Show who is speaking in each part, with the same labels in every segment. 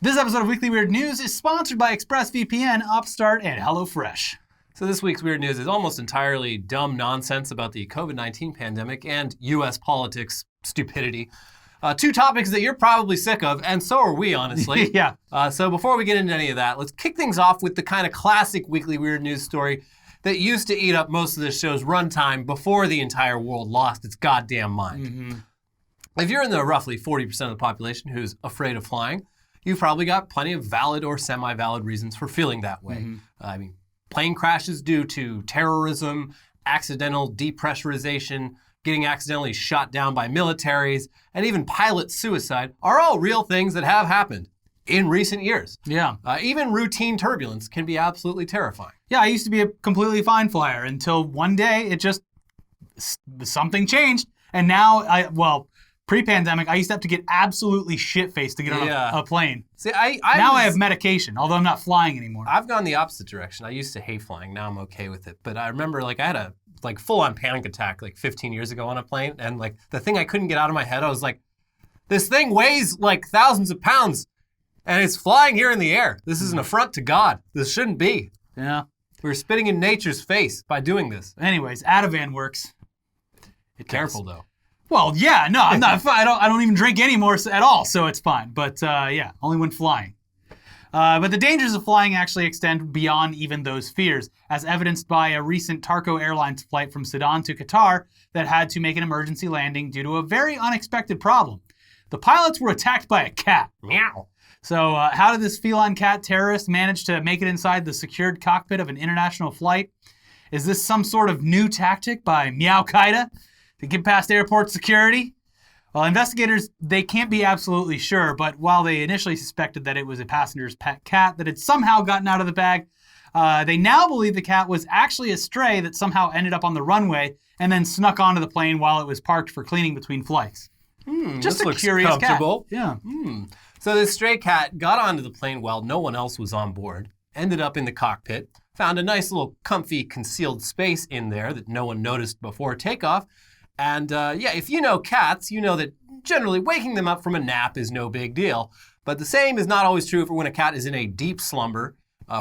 Speaker 1: This episode of Weekly Weird News is sponsored by ExpressVPN, Upstart, and HelloFresh.
Speaker 2: So this week's Weird News is almost entirely dumb nonsense about the COVID-19 pandemic and U.S. politics stupidity. Two topics that you're probably sick of, and so are we, honestly.
Speaker 1: Yeah.
Speaker 2: So before we get into any of that, let's kick things off with the kind of classic Weekly Weird News story that used to eat up most of the show's runtime before the entire world lost its goddamn mind.
Speaker 1: Mm-hmm.
Speaker 2: If you're in the roughly 40% of the population who's afraid of flying, you've probably got plenty of valid or semi-valid reasons for feeling that way.
Speaker 1: Mm-hmm.
Speaker 2: Plane crashes due to terrorism, accidental depressurization, getting accidentally shot down by militaries, and even pilot suicide are all real things that have happened in recent years.
Speaker 1: Yeah.
Speaker 2: Even routine turbulence can be absolutely terrifying.
Speaker 1: Yeah, I used to be a completely fine flyer until one day something changed. And now, pre-pandemic, I used to have to get absolutely shit-faced to get on a plane.
Speaker 2: See,
Speaker 1: I have medication, although I'm not flying anymore.
Speaker 2: I've gone the opposite direction. I used to hate flying. Now I'm okay with it. But I remember, I had a full-on panic attack 15 years ago on a plane. And the thing I couldn't get out of my head, I was like, this thing weighs thousands of pounds and it's flying here in the air. This is an affront to God. This shouldn't be.
Speaker 1: Yeah.
Speaker 2: We're spitting in nature's face by doing this.
Speaker 1: Anyways, Ativan works.
Speaker 2: Careful though.
Speaker 1: Well, yeah, no, I'm not. I don't even drink anymore at all, so it's fine. But only when flying. But the dangers of flying actually extend beyond even those fears, as evidenced by a recent Tarco Airlines flight from Sudan to Qatar that had to make an emergency landing due to a very unexpected problem. The pilots were attacked by a cat.
Speaker 2: Meow.
Speaker 1: So how did this feline cat terrorist manage to make it inside the secured cockpit of an international flight? Is this some sort of new tactic by Meow Qaeda to get past airport security? Well, investigators, they can't be absolutely sure, but while they initially suspected that it was a passenger's pet cat that had somehow gotten out of the bag, they now believe the cat was actually a stray that somehow ended up on the runway and then snuck onto the plane while it was parked for cleaning between flights. Just a curious
Speaker 2: comfortable.
Speaker 1: Cat. Yeah.
Speaker 2: So this stray cat got onto the plane while no one else was on board, ended up in the cockpit, found a nice little comfy concealed space in there that no one noticed before takeoff. And if you know cats, you know that generally waking them up from a nap is no big deal. But the same is not always true for when a cat is in a deep slumber.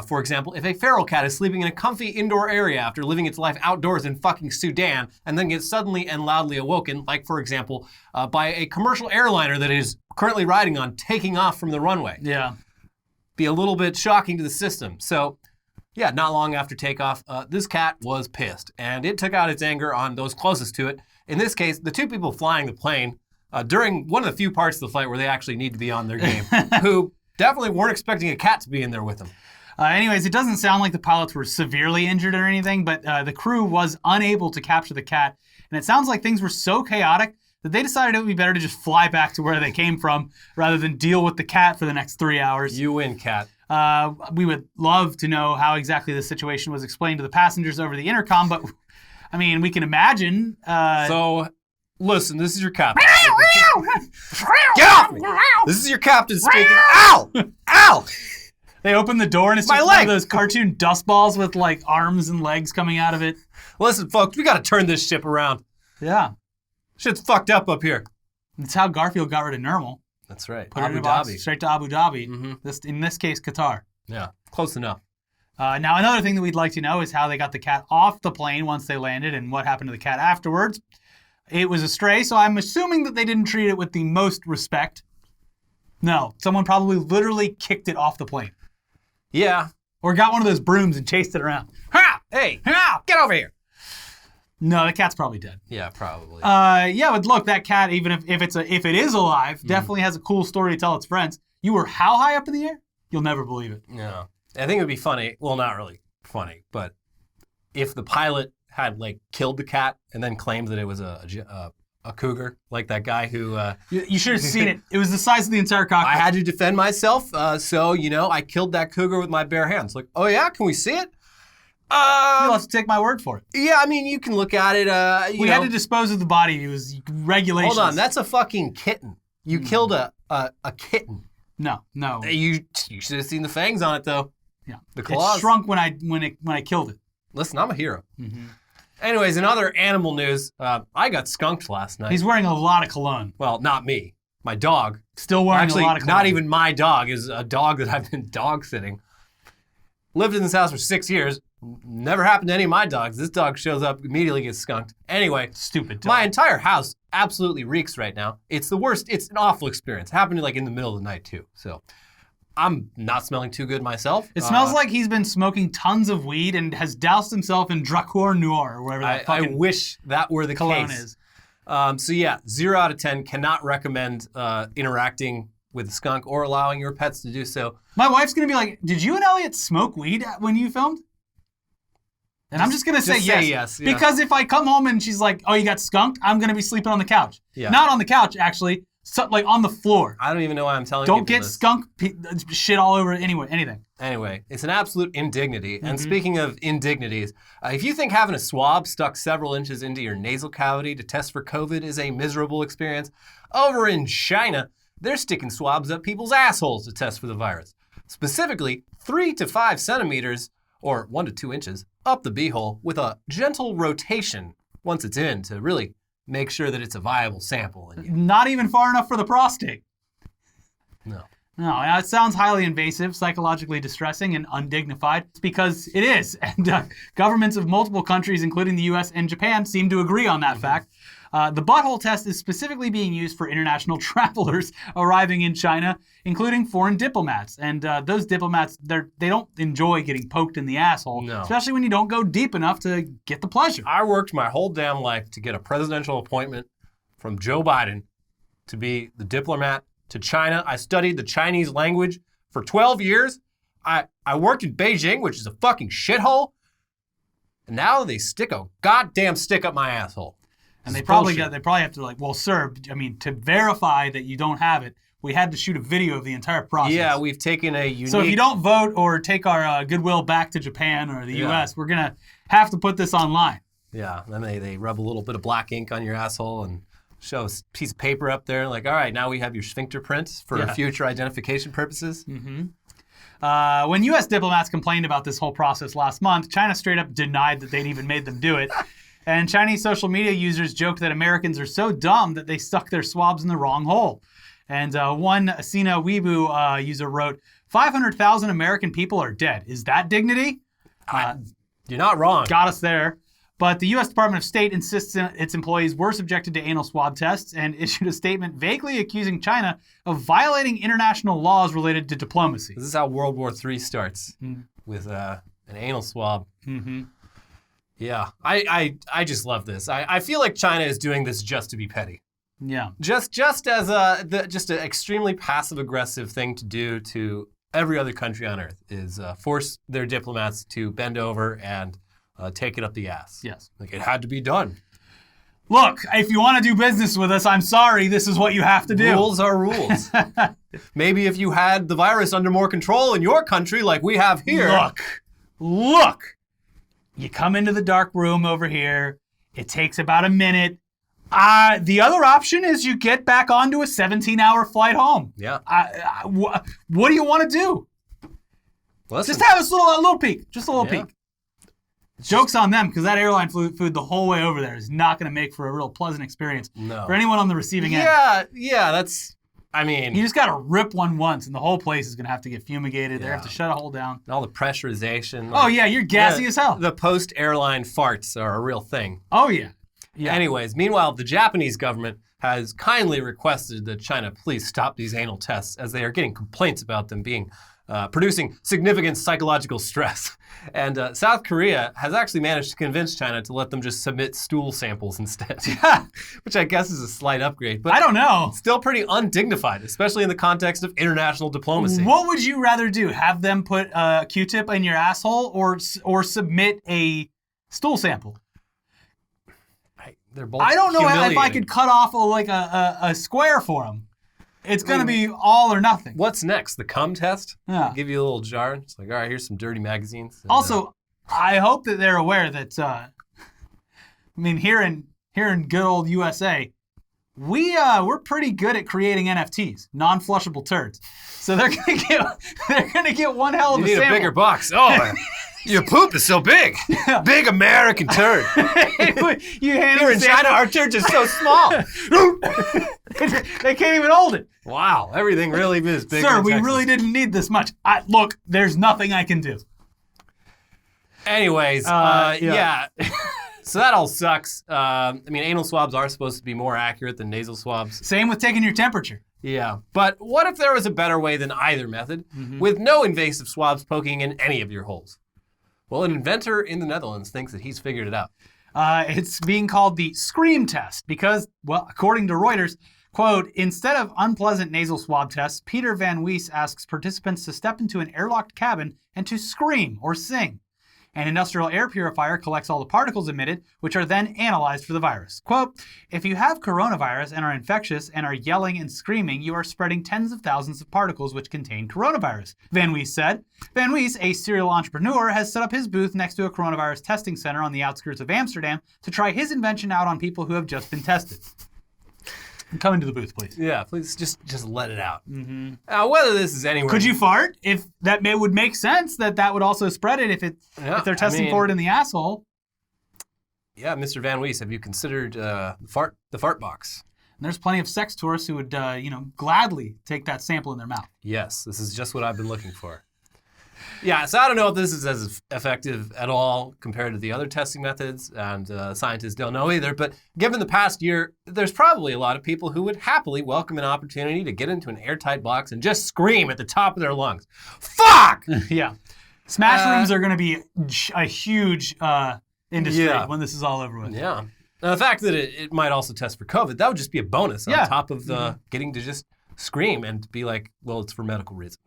Speaker 2: For example, if a feral cat is sleeping in a comfy indoor area after living its life outdoors in fucking Sudan and then gets suddenly and loudly awoken, like, for example, by a commercial airliner that it is currently riding on taking off from the runway.
Speaker 1: Yeah.
Speaker 2: Be a little bit shocking to the system. So, not long after takeoff, this cat was pissed. And it took out its anger on those closest to it. In this case, the two people flying the plane during one of the few parts of the flight where they actually need to be on their game, who definitely weren't expecting a cat to be in there with them.
Speaker 1: Anyways, it doesn't sound like the pilots were severely injured or anything, but the crew was unable to capture the cat. And it sounds like things were so chaotic that they decided it would be better to just fly back to where they came from rather than deal with the cat for the next 3 hours.
Speaker 2: You win, cat.
Speaker 1: We would love to know how exactly the situation was explained to the passengers over the intercom, but we can imagine.
Speaker 2: So, listen, this is your captain. Get off me! This is your captain speaking. Ow! Ow!
Speaker 1: They open the door and it's just one of those cartoon dust balls with arms and legs coming out of it.
Speaker 2: Listen, folks, we got to turn this ship around.
Speaker 1: Yeah.
Speaker 2: Shit's fucked up here.
Speaker 1: That's how Garfield got rid of Nermal.
Speaker 2: That's right.
Speaker 1: Put it in a box straight to Abu Dhabi. Mm-hmm. In this case, Qatar.
Speaker 2: Yeah, close enough.
Speaker 1: Now, another thing that we'd like to know is how they got the cat off the plane once they landed and what happened to the cat afterwards. It was a stray, so I'm assuming that they didn't treat it with the most respect. No, someone probably literally kicked it off the plane.
Speaker 2: Yeah.
Speaker 1: Or got one of those brooms and chased it around.
Speaker 2: Ha! Hey, ha! Get over here.
Speaker 1: No, the cat's probably dead.
Speaker 2: Yeah, probably.
Speaker 1: But look, that cat, even if it is alive, definitely has a cool story to tell its friends. You were how high up in the air? You'll never believe it.
Speaker 2: No. I think it would be funny. Well, not really funny, but if the pilot had killed the cat and then claimed that it was a cougar, like that guy who...
Speaker 1: You should have seen it. It was the size of the entire cockpit.
Speaker 2: I had to defend myself, so, I killed that cougar with my bare hands. Oh yeah? Can we see it?
Speaker 1: You'll have to take my word for it.
Speaker 2: Yeah, you can look at it.
Speaker 1: We had to dispose of the body. It was regulations.
Speaker 2: Hold on, that's a fucking kitten. You killed a kitten.
Speaker 1: No.
Speaker 2: You should have seen the fangs on it, though.
Speaker 1: Yeah.
Speaker 2: The claws.
Speaker 1: It shrunk when I killed it.
Speaker 2: Listen, I'm a hero. Mm-hmm. Anyways, in other animal news, I got skunked last night.
Speaker 1: He's wearing a lot of cologne.
Speaker 2: Well, not me. my dog.
Speaker 1: Still wearing
Speaker 2: Actually,
Speaker 1: a lot of clothes.
Speaker 2: not even my dog. Is a dog that I've been dog sitting. Lived in this house for 6 years. Never happened to any of my dogs. This dog shows up, immediately gets skunked. Anyway,
Speaker 1: Stupid dog.
Speaker 2: my entire house absolutely reeks right now. It's the worst. It's an awful experience. It happened like in the middle of the night too. So I'm not smelling too good myself.
Speaker 1: It smells like he's been smoking tons of weed and has doused himself in Dracour Noir or whatever that
Speaker 2: I
Speaker 1: fucking
Speaker 2: wish that were the
Speaker 1: cologne
Speaker 2: case.
Speaker 1: is.
Speaker 2: So yeah, 0 out of 10. Cannot recommend interacting with a skunk or allowing your pets to do so.
Speaker 1: My wife's going to be like, did you and Elliot smoke weed when you filmed? And I'm just going to say yes.
Speaker 2: Yeah.
Speaker 1: Because if I come home and she's like, oh, you got skunked, I'm going to be sleeping on the couch.
Speaker 2: Yeah.
Speaker 1: Not on the couch, actually. So, like on the floor.
Speaker 2: I don't even know why I'm telling
Speaker 1: Don't
Speaker 2: people
Speaker 1: get
Speaker 2: this.
Speaker 1: skunk shit all over anything.
Speaker 2: Anyway, it's an absolute indignity. And speaking of indignities, if you think having a swab stuck several inches into your nasal cavity to test for COVID is a miserable experience, over in China, they're sticking swabs up people's assholes to test for the virus. Specifically, 3 to 5 centimeters, or 1 to 2 inches, up the beehole with a gentle rotation once it's in to really make sure that it's a viable sample.
Speaker 1: Not even far enough for the prostate.
Speaker 2: No.
Speaker 1: No, it sounds highly invasive, psychologically distressing, and undignified. It's because it is. And governments of multiple countries, including the U.S. and Japan, seem to agree on that fact. The butthole test is specifically being used for international travelers arriving in China, including foreign diplomats. And those diplomats, they don't enjoy getting poked in the asshole, especially when you don't go deep enough to get the pleasure.
Speaker 2: I worked my whole damn life to get a presidential appointment from Joe Biden to be the diplomat to China. I studied the Chinese language for 12 years. I worked in Beijing, which is a fucking shithole. And now they stick a goddamn stick up my asshole.
Speaker 1: And they probably have to like, well, sir, I mean, to verify that you don't have it, we had to shoot a video of the entire process.
Speaker 2: Yeah, we've taken a unique...
Speaker 1: So if you don't vote or take our goodwill back to Japan or the U.S., we're going to have to put this online.
Speaker 2: Yeah, then they rub a little bit of black ink on your asshole and show a piece of paper up there, like, all right, now we have your sphincter prints for future identification purposes.
Speaker 1: Mm-hmm. When U.S. diplomats complained about this whole process last month, China straight up denied that they'd even made them do it. And Chinese social media users joked that Americans are so dumb that they stuck their swabs in the wrong hole. And one Sina Weibo user wrote, 500,000 American people are dead. Is that dignity?
Speaker 2: You're not wrong.
Speaker 1: Got us there. But the U.S. Department of State insists its employees were subjected to anal swab tests and issued a statement vaguely accusing China of violating international laws related to diplomacy.
Speaker 2: This is how World War III starts, with an anal swab.
Speaker 1: Mm-hmm.
Speaker 2: Yeah, I just love this. I feel like China is doing this just to be petty.
Speaker 1: Yeah.
Speaker 2: Just as just an extremely passive-aggressive thing to do to every other country on Earth is force their diplomats to bend over and take it up the ass.
Speaker 1: Yes.
Speaker 2: Like, it had to be done.
Speaker 1: Look, if you want to do business with us, I'm sorry, this is what you have to do.
Speaker 2: Rules are rules. Maybe if you had the virus under more control in your country like we have here.
Speaker 1: Look. You come into the dark room over here. It takes about a minute. The other option is you get back onto a 17-hour flight home.
Speaker 2: Yeah.
Speaker 1: What do you want to do?
Speaker 2: Listen.
Speaker 1: Just have a little peek. Just a little peek. Joke's on them, because that airline food the whole way over there is not going to make for a real pleasant experience for anyone on the receiving end.
Speaker 2: Yeah, that's... I mean...
Speaker 1: You just got to rip one once, and the whole place is going to have to get fumigated. They have to shut a hole down.
Speaker 2: And all the pressurization.
Speaker 1: Oh, yeah, you're gassy as hell.
Speaker 2: The post-airline farts are a real thing.
Speaker 1: Oh, yeah.
Speaker 2: Anyways, meanwhile, the Japanese government has kindly requested that China please stop these anal tests, as they are getting complaints about them being producing significant psychological stress. And South Korea has actually managed to convince China to let them just submit stool samples instead, which I guess is a slight upgrade. But
Speaker 1: I don't know.
Speaker 2: Still pretty undignified, especially in the context of international diplomacy.
Speaker 1: What would you rather do? Have them put a Q-tip in your asshole or submit a stool sample?
Speaker 2: They're both
Speaker 1: I don't know if I could
Speaker 2: humiliating.
Speaker 1: cut off a square for them. It's going to be all or nothing.
Speaker 2: What's next? The cum test?
Speaker 1: Yeah.
Speaker 2: Give you a little jar. It's like, all right, here's some dirty magazines. And,
Speaker 1: Also, I hope that they're aware that, I mean, here in good old USA, we're pretty good at creating NFTs, non-flushable turds. So they're gonna get one hell of
Speaker 2: you
Speaker 1: a
Speaker 2: need
Speaker 1: sample.
Speaker 2: a bigger box. Oh, your poop is so big. Big American turd.
Speaker 1: You hand
Speaker 2: Here
Speaker 1: them
Speaker 2: in
Speaker 1: sample.
Speaker 2: China, our turds are so small.
Speaker 1: They can't even hold it.
Speaker 2: Wow, everything really is big.
Speaker 1: Sir,
Speaker 2: in
Speaker 1: we
Speaker 2: Texas.
Speaker 1: really didn't need this much. Look, there's nothing I can do.
Speaker 2: Anyways,
Speaker 1: yeah.
Speaker 2: yeah. So that all sucks. I mean, anal swabs are supposed to be more accurate than nasal swabs.
Speaker 1: Same with taking your temperature.
Speaker 2: Yeah. But what if there was a better way than either method, with no invasive swabs poking in any of your holes? Well, an inventor in the Netherlands thinks that he's figured it out.
Speaker 1: It's being called the scream test because, well, according to Reuters, quote, instead of unpleasant nasal swab tests, Peter Van Wees asks participants to step into an airlocked cabin and to scream or sing. An industrial air purifier collects all the particles emitted, which are then analyzed for the virus. Quote, if you have coronavirus and are infectious and are yelling and screaming, you are spreading tens of thousands of particles which contain coronavirus, Van Wees said. Van Wees, a serial entrepreneur, has set up his booth next to a coronavirus testing center on the outskirts of Amsterdam to try his invention out on people who have just been tested. Come into the booth, please.
Speaker 2: Yeah, please just let it out. Now, whether this is anywhere...
Speaker 1: Could you fart? If that would make sense that would also spread it if they're testing for it in the asshole.
Speaker 2: Yeah, Mr. Van Wees, have you considered the fart box?
Speaker 1: And there's plenty of sex tourists who would, gladly take that sample in their mouth.
Speaker 2: Yes, this is just what I've been looking for. Yeah, so I don't know if this is as effective at all compared to the other testing methods, and scientists don't know either, but given the past year, there's probably a lot of people who would happily welcome an opportunity to get into an airtight box and just scream at the top of their lungs. Fuck!
Speaker 1: Yeah. Smash rooms are going to be a huge industry when this is all over with.
Speaker 2: Yeah. Now, the fact that it might also test for COVID, that would just be a bonus on top of getting to just scream and be like, well, it's for medical reasons.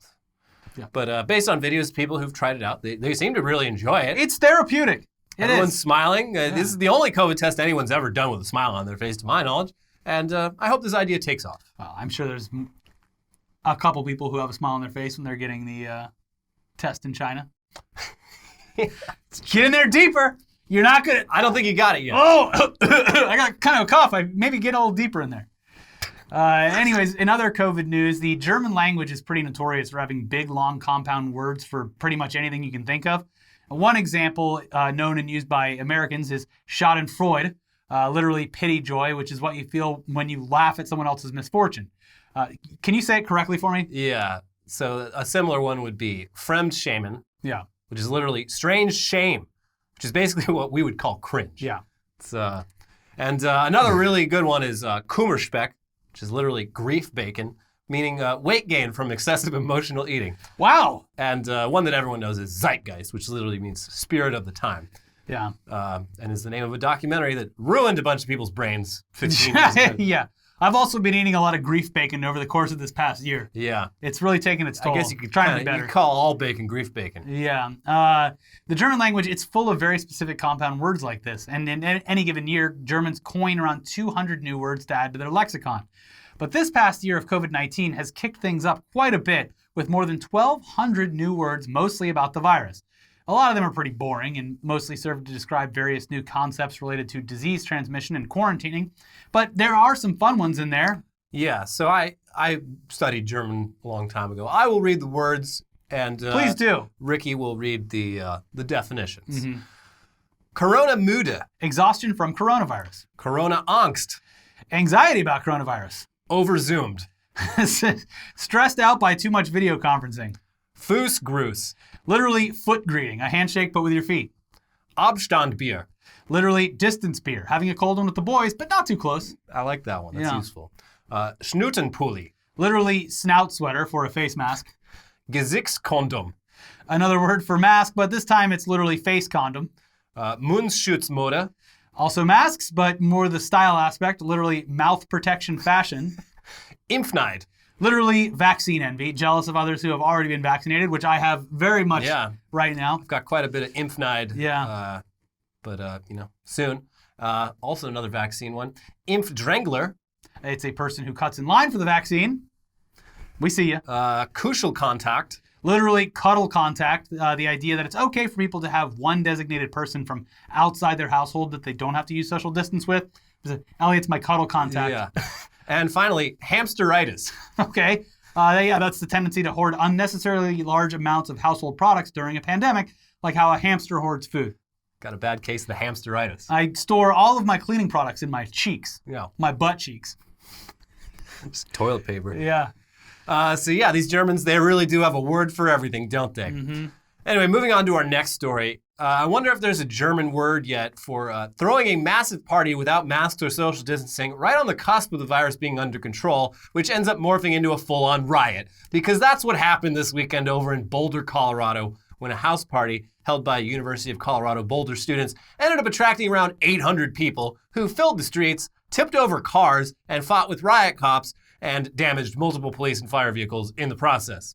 Speaker 2: Yeah. But based on videos of people who've tried it out, they seem to really enjoy it.
Speaker 1: It's therapeutic.
Speaker 2: Everyone's smiling. This is the only COVID test anyone's ever done with a smile on their face, to my knowledge. And I hope this idea takes off.
Speaker 1: Well, I'm sure there's a couple people who have a smile on their face when they're getting the test in China. Get in there deeper. You're not going to...
Speaker 2: I don't think you got it yet.
Speaker 1: Oh, I got kind of a cough. I maybe get a little deeper in there. Anyways, in other COVID news, the German language is pretty notorious for having big, long compound words for pretty much anything you can think of. One example known and used by Americans is Schadenfreude, literally pity joy, which is what you feel when you laugh at someone else's misfortune. Can you say it correctly for me?
Speaker 2: Yeah. So a similar one would be Fremdschämen, which is literally strange shame, which is basically what we would call cringe.
Speaker 1: Yeah.
Speaker 2: It's, and another really good one is Kummerspeck, which is literally grief bacon, meaning weight gain from excessive emotional eating.
Speaker 1: Wow.
Speaker 2: And one that everyone knows is Zeitgeist, which literally means spirit of the time.
Speaker 1: Yeah.
Speaker 2: And is the name of a documentary that ruined a bunch of people's brains 15 years ago.
Speaker 1: Yeah. I've also been eating a lot of grief bacon over the course of this past year.
Speaker 2: Yeah.
Speaker 1: It's really taken its toll.
Speaker 2: I guess you could
Speaker 1: try to be better.
Speaker 2: You call all bacon grief bacon.
Speaker 1: Yeah. The German language, it's full of very specific compound words like this. And in any given year, Germans coin around 200 new words to add to their lexicon. But this past year of COVID-19 has kicked things up quite a bit with more than 1,200 new words, mostly about the virus. A lot of them are pretty boring and mostly serve to describe various new concepts related to disease transmission and quarantining. But there are some fun ones in there.
Speaker 2: Yeah, so I studied German a long time ago. I will read the words, and
Speaker 1: please do.
Speaker 2: Ricky will read the definitions. Corona müde.
Speaker 1: Exhaustion from coronavirus.
Speaker 2: Corona Angst.
Speaker 1: Anxiety about coronavirus.
Speaker 2: Overzoomed.
Speaker 1: Stressed out by too much video conferencing.
Speaker 2: Fußgruß.
Speaker 1: Literally foot greeting, a handshake but with your feet.
Speaker 2: Abstandbier.
Speaker 1: Literally distance beer, having a cold one with the boys, but not too close.
Speaker 2: I like that one. That's useful. Schnuttenpulli.
Speaker 1: Literally snout sweater for a face mask.
Speaker 2: Gesichtskondom.
Speaker 1: Another word for mask, but this time it's literally face condom.
Speaker 2: Mundschutzmode.
Speaker 1: Also masks, but more the style aspect, literally mouth protection fashion.
Speaker 2: Impfneid.
Speaker 1: Literally vaccine envy, jealous of others who have already been vaccinated, which I have very much right now.
Speaker 2: I've got quite a bit of Impfneid.
Speaker 1: Yeah.
Speaker 2: But soon. Also another vaccine one. Impfdrängler.
Speaker 1: It's a person who cuts in line for the vaccine. We see you.
Speaker 2: Kuschelkontakt.
Speaker 1: Literally cuddle contact, the idea that it's okay for people to have one designated person from outside their household that they don't have to use social distance with. Elliot's my cuddle contact.
Speaker 2: Yeah. And finally, hamsteritis.
Speaker 1: Okay. That's the tendency to hoard unnecessarily large amounts of household products during a pandemic, like how a hamster hoards food.
Speaker 2: Got a bad case of the hamsteritis.
Speaker 1: I store all of my cleaning products in my cheeks.
Speaker 2: Yeah.
Speaker 1: My butt cheeks.
Speaker 2: Just toilet paper.
Speaker 1: Yeah.
Speaker 2: So yeah, these Germans, they really do have a word for everything, don't they?
Speaker 1: Mm-hmm.
Speaker 2: Anyway, moving on to our next story. I wonder if there's a German word yet for throwing a massive party without masks or social distancing right on the cusp of the virus being under control, which ends up morphing into a full-on riot. Because that's what happened this weekend over in Boulder, Colorado, when a house party held by University of Colorado Boulder students ended up attracting around 800 people who filled the streets, tipped over cars, and fought with riot cops and damaged multiple police and fire vehicles in the process.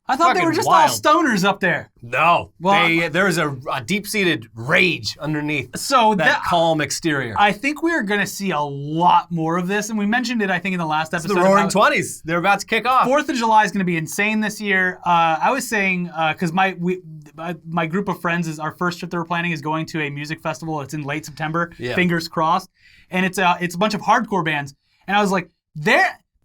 Speaker 1: I thought they were just all stoners up there.
Speaker 2: No. Well, there is a deep-seated rage underneath that calm exterior.
Speaker 1: I think we're going to see a lot more of this, and we mentioned it, I think, in the last episode.
Speaker 2: It's the Roaring 20s. They're about to kick off.
Speaker 1: 4th of July is going to be insane this year. I was saying, because my group of friends, our first trip that we're planning is going to a music festival. It's in late September, fingers crossed, and it's a bunch of hardcore bands. And I was like,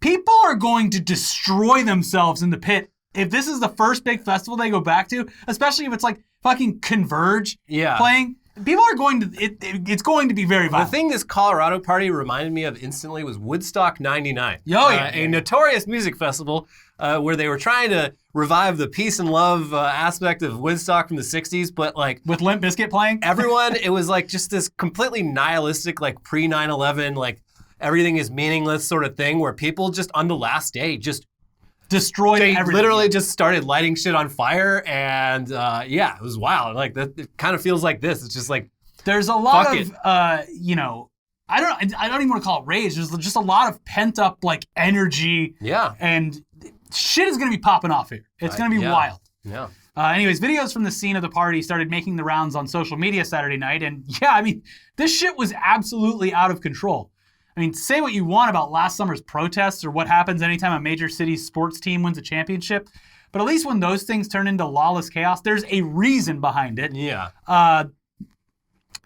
Speaker 1: people are going to destroy themselves in the pit if this is the first big festival they go back to, especially if it's like fucking Converge playing. People are going to, it's going to be very violent.
Speaker 2: The thing this Colorado party reminded me of instantly was Woodstock 99. A notorious music festival where they were trying to revive the peace and love aspect of Woodstock from the 60s, but like...
Speaker 1: With Limp Bizkit playing?
Speaker 2: Everyone, it was like just this completely nihilistic, like pre-9/11, like everything is meaningless sort of thing where people just on the last day just
Speaker 1: destroyed everything.
Speaker 2: They literally just started lighting shit on fire, and it was wild. Like that, it kind of feels like this. It's just like
Speaker 1: there's a lot of I don't even want to call it rage. There's just a lot of pent up like energy.
Speaker 2: Yeah.
Speaker 1: And shit is gonna be popping off here. It's gonna be wild.
Speaker 2: Yeah.
Speaker 1: Anyways, videos from the scene of the party started making the rounds on social media Saturday night, and I mean, this shit was absolutely out of control. I mean, say what you want about last summer's protests or what happens anytime a major city's sports team wins a championship, but at least when those things turn into lawless chaos, there's a reason behind it.
Speaker 2: Yeah.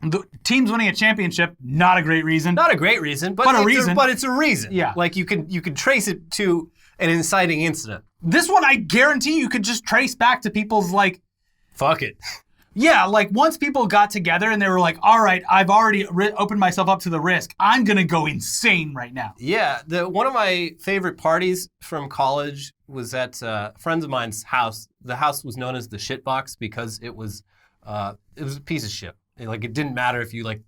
Speaker 1: The teams winning a championship, not a great reason.
Speaker 2: Not a great reason, but it's a reason.
Speaker 1: Yeah.
Speaker 2: Like you could trace it to an inciting incident.
Speaker 1: This one, I guarantee you could just trace back to people's like...
Speaker 2: Fuck it.
Speaker 1: Yeah, like once people got together and they were like, all right, I've already opened myself up to the risk. I'm going to go insane right now.
Speaker 2: Yeah, one of my favorite parties from college was at friends of mine's house. The house was known as the shit box because it was a piece of shit. Like it didn't matter if you like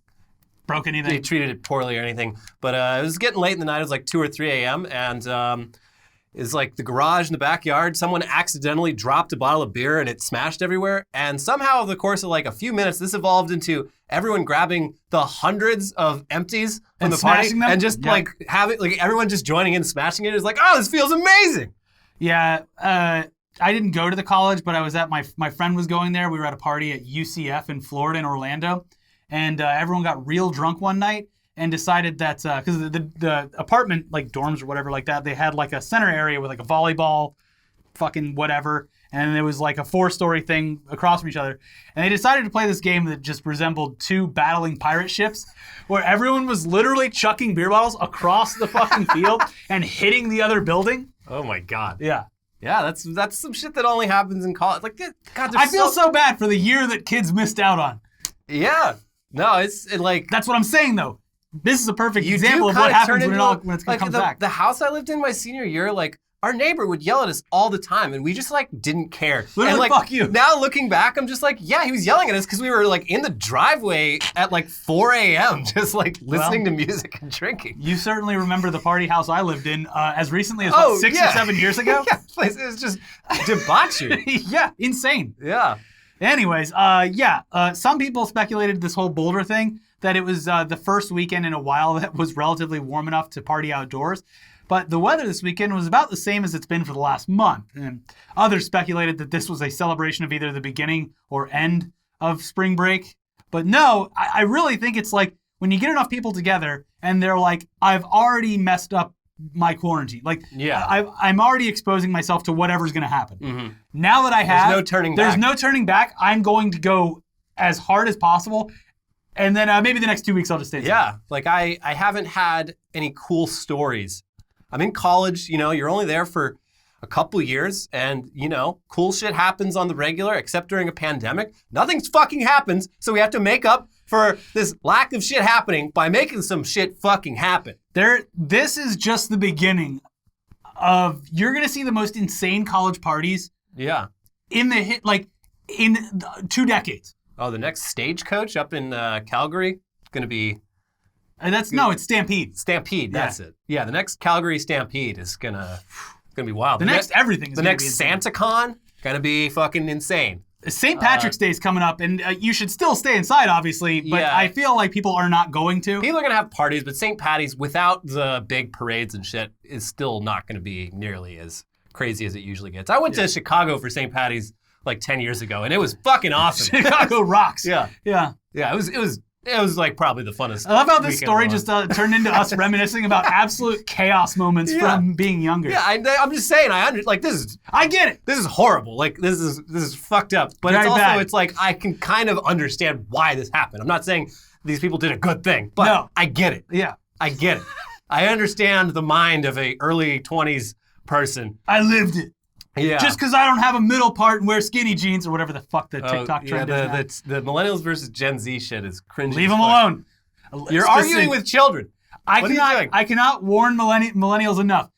Speaker 1: broke anything.
Speaker 2: They treated it poorly or anything. But it was getting late in the night. It was like 2 or 3 a.m. and is like the garage in the backyard. Someone accidentally dropped a bottle of beer and it smashed everywhere. And somehow over the course of like a few minutes, this evolved into everyone grabbing the hundreds of empties from the party and just like having like everyone just joining in, smashing it. It's like, oh, this feels amazing.
Speaker 1: Yeah. I didn't go to the college, but I was at my friend was going there. We were at a party at UCF in Florida in Orlando. And everyone got real drunk one night. And decided that, because the apartment, like dorms or whatever like that, they had like a center area with like a volleyball, fucking whatever. And it was like a 4-story thing across from each other. And they decided to play this game that just resembled 2 battling pirate ships, where everyone was literally chucking beer bottles across the fucking field and hitting the other building.
Speaker 2: Oh my God.
Speaker 1: Yeah.
Speaker 2: Yeah, that's some shit that only happens in college. Like, God,
Speaker 1: I feel so bad for the year that kids missed out on.
Speaker 2: Yeah. No, it's like...
Speaker 1: That's what I'm saying, though. This is a perfect example of what happens when it comes back.
Speaker 2: The house I lived in my senior year, like, our neighbor would yell at us all the time, and we just, like, didn't care.
Speaker 1: Literally,
Speaker 2: and, like,
Speaker 1: fuck you.
Speaker 2: Now looking back, I'm just like, yeah, he was yelling at us because we were, like, in the driveway at, like, 4 a.m., just, like, listening to music and drinking.
Speaker 1: You certainly remember the party house I lived in as recently as 6 or 7 years ago?
Speaker 2: Yeah, it was just debauchery.
Speaker 1: Yeah, insane.
Speaker 2: Yeah.
Speaker 1: Anyways, some people speculated this whole Boulder thing, that it was the first weekend in a while that was relatively warm enough to party outdoors. But the weather this weekend was about the same as it's been for the last month. And others speculated that this was a celebration of either the beginning or end of spring break. But no, I really think it's like when you get enough people together and they're like, I've already messed up my quarantine. Like, I'm already exposing myself to whatever's going to happen. Mm-hmm. Now that I have, there's no turning back. I'm going to go as hard as possible. And then maybe the next 2 weeks I'll just stay.
Speaker 2: Yeah, like I haven't had any cool stories. I'm in college, you're only there for a couple years and, cool shit happens on the regular, except during a pandemic. Nothing fucking happens, so we have to make up for this lack of shit happening by making some shit fucking happen.
Speaker 1: This is just the beginning of you're going to see the most insane college parties
Speaker 2: Yeah.
Speaker 1: in 2 decades.
Speaker 2: Oh, the next Stagecoach up in Calgary is going to be
Speaker 1: And it's Stampede.
Speaker 2: Stampede. That's it. Yeah, the next Calgary Stampede is gonna be wild.
Speaker 1: The next everything is
Speaker 2: the
Speaker 1: gonna
Speaker 2: next
Speaker 1: be insane.
Speaker 2: SantaCon gonna be fucking insane.
Speaker 1: St. Patrick's Day is coming up, and you should still stay inside, obviously, but
Speaker 2: Yeah.
Speaker 1: I feel like people are not going to.
Speaker 2: People are gonna have parties, but St. Patty's without the big parades and shit is still not gonna be nearly as crazy as it usually gets. I went to Chicago for St. Patty's like 10 years ago, and it was fucking awesome.
Speaker 1: Chicago rocks.
Speaker 2: Yeah.
Speaker 1: Yeah.
Speaker 2: Yeah, it was like probably the funnest.
Speaker 1: I love how this
Speaker 2: weekend
Speaker 1: story
Speaker 2: of
Speaker 1: just
Speaker 2: all.
Speaker 1: turned into us reminiscing about absolute chaos moments from being younger.
Speaker 2: Yeah, I'm just saying,
Speaker 1: I get it.
Speaker 2: This is horrible. Like this is fucked up. But
Speaker 1: Very
Speaker 2: it's also
Speaker 1: bad.
Speaker 2: it's like I can kind of understand why this happened. I'm not saying these people did a good thing, but
Speaker 1: No.
Speaker 2: I get it.
Speaker 1: Yeah.
Speaker 2: I get it. I understand the mind of a early 20s person.
Speaker 1: I lived it.
Speaker 2: Yeah.
Speaker 1: Just because I don't have a middle part and wear skinny jeans or whatever the fuck the TikTok trend is now.
Speaker 2: the millennials versus Gen Z shit is cringy.
Speaker 1: Leave
Speaker 2: as
Speaker 1: them
Speaker 2: fuck.
Speaker 1: alone.
Speaker 2: You're
Speaker 1: Specific-
Speaker 2: arguing with children.
Speaker 1: I
Speaker 2: What are you
Speaker 1: cannot.
Speaker 2: doing?
Speaker 1: I cannot warn millennials enough.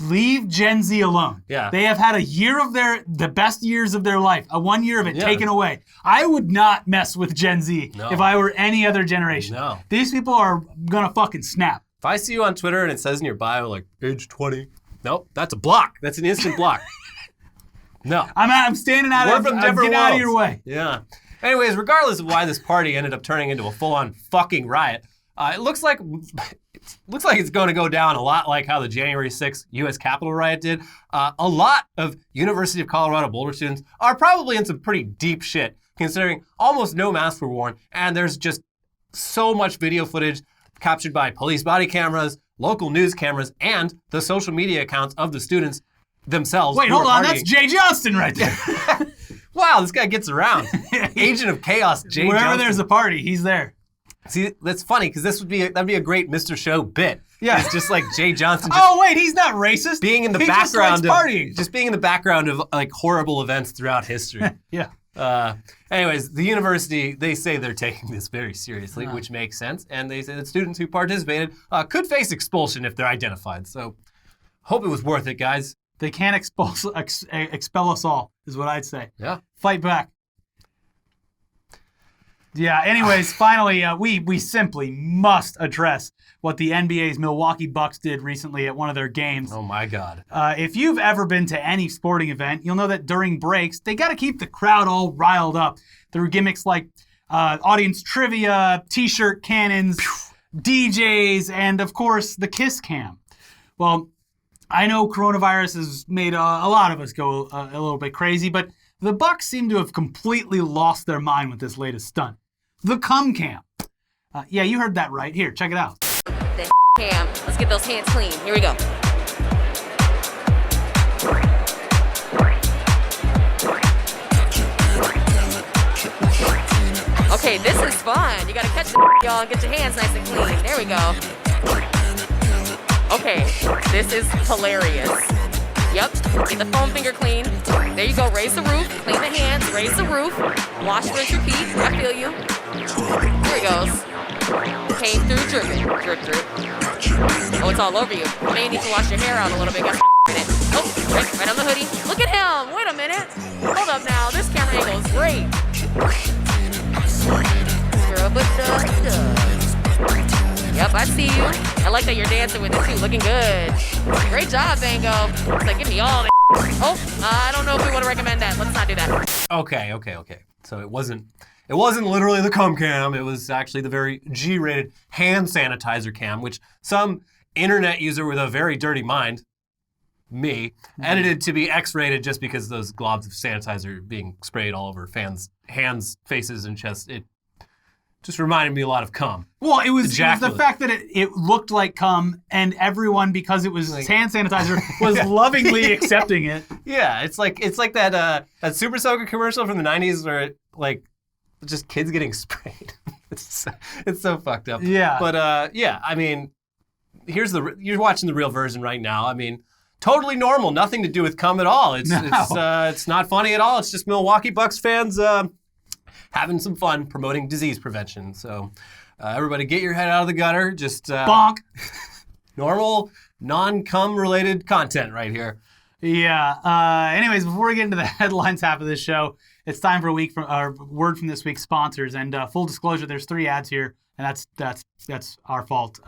Speaker 1: Leave Gen Z alone.
Speaker 2: Yeah.
Speaker 1: They have had a year of the best years of their life, a 1 year of it
Speaker 2: Yeah.
Speaker 1: taken away. I would not mess with Gen Z
Speaker 2: No.
Speaker 1: if I were any other generation.
Speaker 2: No.
Speaker 1: These people are gonna fucking snap.
Speaker 2: If I see you on Twitter and it says in your bio like age 20, nope, that's a block. That's an instant block. No.
Speaker 1: I'm standing out
Speaker 2: We're
Speaker 1: of
Speaker 2: from
Speaker 1: I'm
Speaker 2: different
Speaker 1: getting out of
Speaker 2: worlds.
Speaker 1: your way.
Speaker 2: Yeah. Anyways, regardless of why this party ended up turning into a full-on fucking riot, it looks like it's going to go down a lot like how the January 6th U.S. Capitol riot did. A lot of University of Colorado Boulder students are probably in some pretty deep shit, considering almost no masks were worn, and there's just so much video footage captured by police body cameras, local news cameras, and the social media accounts of the students themselves.
Speaker 1: Wait,
Speaker 2: who
Speaker 1: hold
Speaker 2: were
Speaker 1: on.
Speaker 2: partying.
Speaker 1: That's Jay Johnston right there.
Speaker 2: Wow, this guy gets around. Agent of Chaos, Jay
Speaker 1: Wherever
Speaker 2: Johnston.
Speaker 1: there's a party, he's there.
Speaker 2: See, that's funny because that'd be a great Mr. Show bit.
Speaker 1: Yeah.
Speaker 2: It's just like Jay Johnson just
Speaker 1: Oh wait, he's not racist.
Speaker 2: being in the
Speaker 1: he
Speaker 2: background
Speaker 1: just likes partying.
Speaker 2: of just being in the background of like horrible events throughout history.
Speaker 1: Yeah.
Speaker 2: Anyways, the university, they say they're taking this very seriously, which makes sense, and they say that students who participated could face expulsion if they're identified. So, hope it was worth it, guys.
Speaker 1: They can't expel us all, is what I'd say.
Speaker 2: Yeah.
Speaker 1: Fight back. Yeah, anyways, finally, we simply must address what the NBA's Milwaukee Bucks did recently at one of their games.
Speaker 2: Oh my God.
Speaker 1: If you've ever been to any sporting event, you'll know that during breaks, they got to keep the crowd all riled up through gimmicks like audience trivia, t-shirt cannons, DJs, and of course, the kiss cam. Well, I know coronavirus has made a lot of us go a little bit crazy, but the Bucks seem to have completely lost their mind with this latest stunt. The cum cam. Yeah, you heard that right. Here, check it out.
Speaker 3: The cam. Let's get those hands clean. Here we go. Okay, this is fun. You gotta catch the y'all and get your hands nice and clean. There we go. Okay, this is hilarious. Yep, get the foam finger clean. There you go, raise the roof, clean the hands, raise the roof. Wash, rinse, repeat. I feel you. Here he goes. Came through dripping. Drip, drip. Oh, it's all over you. You may need to wash your hair out a little bit. Got in it. Oh, right on the hoodie. Look at him. Wait a minute. Hold up now. This camera angle is great. Yep, I see you. I like that you're dancing with it too. Looking good. Great job, Bango. It's like, give me all the Oh, I don't know if we want to recommend that. Let's not do that.
Speaker 2: Okay. So it wasn't literally the cum cam. It was actually the very G-rated hand sanitizer cam, which some internet user with a very dirty mind, me, edited to be X-rated just because those globs of sanitizer being sprayed all over fans' hands, faces, and chests. It just reminded me a lot of cum.
Speaker 1: Well, it was the
Speaker 2: Ejaculate.
Speaker 1: fact that it looked like cum, and everyone, because it was hand sanitizer, was lovingly accepting it.
Speaker 2: Yeah, it's like that Super Soaker commercial from the 90s where it, like just kids getting sprayed. it's so fucked up.
Speaker 1: Yeah.
Speaker 2: But yeah, I mean, you're watching the real version right now. I mean, totally normal, nothing to do with cum at all. It's not funny at all. It's just Milwaukee Bucks fans having some fun promoting disease prevention. So everybody get your head out of the gutter. Just
Speaker 1: Bonk.
Speaker 2: normal non-cum related content right here.
Speaker 1: Yeah. Anyways, before we get into the headlines half of this show, it's time for a word from this week's sponsors. And full disclosure, there's 3 ads here, and that's our fault.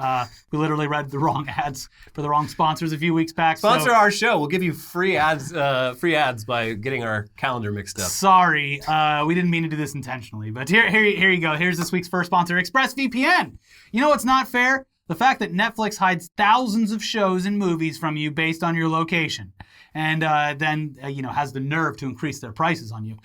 Speaker 1: We literally read the wrong ads for the wrong sponsors a few weeks back.
Speaker 2: Sponsor our show. We'll give you free ads by getting our calendar mixed up.
Speaker 1: Sorry, we didn't mean to do this intentionally. But here you go. Here's this week's first sponsor, ExpressVPN. You know what's not fair? The fact that Netflix hides thousands of shows and movies from you based on your location, and then has the nerve to increase their prices on you.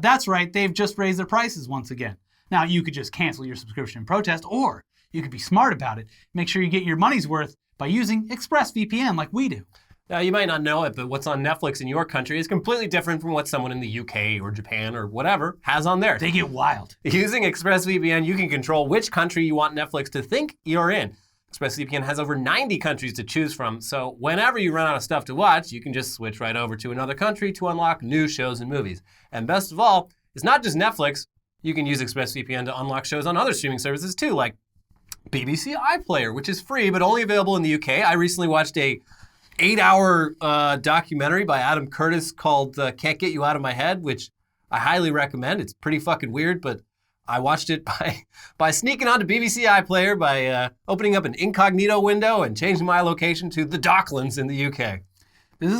Speaker 1: That's right, they've just raised their prices once again. Now, you could just cancel your subscription in protest, or you could be smart about it. Make sure you get your money's worth by using ExpressVPN like we do.
Speaker 2: Now, you might not know it, but what's on Netflix in your country is completely different from what someone in the UK or Japan or whatever has on theirs.
Speaker 1: They get wild.
Speaker 2: Using ExpressVPN, you can control which country you want Netflix to think you're in. ExpressVPN has over 90 countries to choose from, so whenever you run out of stuff to watch, you can just switch right over to another country to unlock new shows and movies. And best of all, it's not just Netflix. You can use ExpressVPN to unlock shows on other streaming services too, like BBC iPlayer, which is free but only available in the UK. I recently watched a 8-hour documentary by Adam Curtis called Can't Get You Out of My Head, which I highly recommend. It's pretty fucking weird, but I watched it by sneaking onto BBC iPlayer, by opening up an incognito window and changing my location to the Docklands in the UK.
Speaker 1: This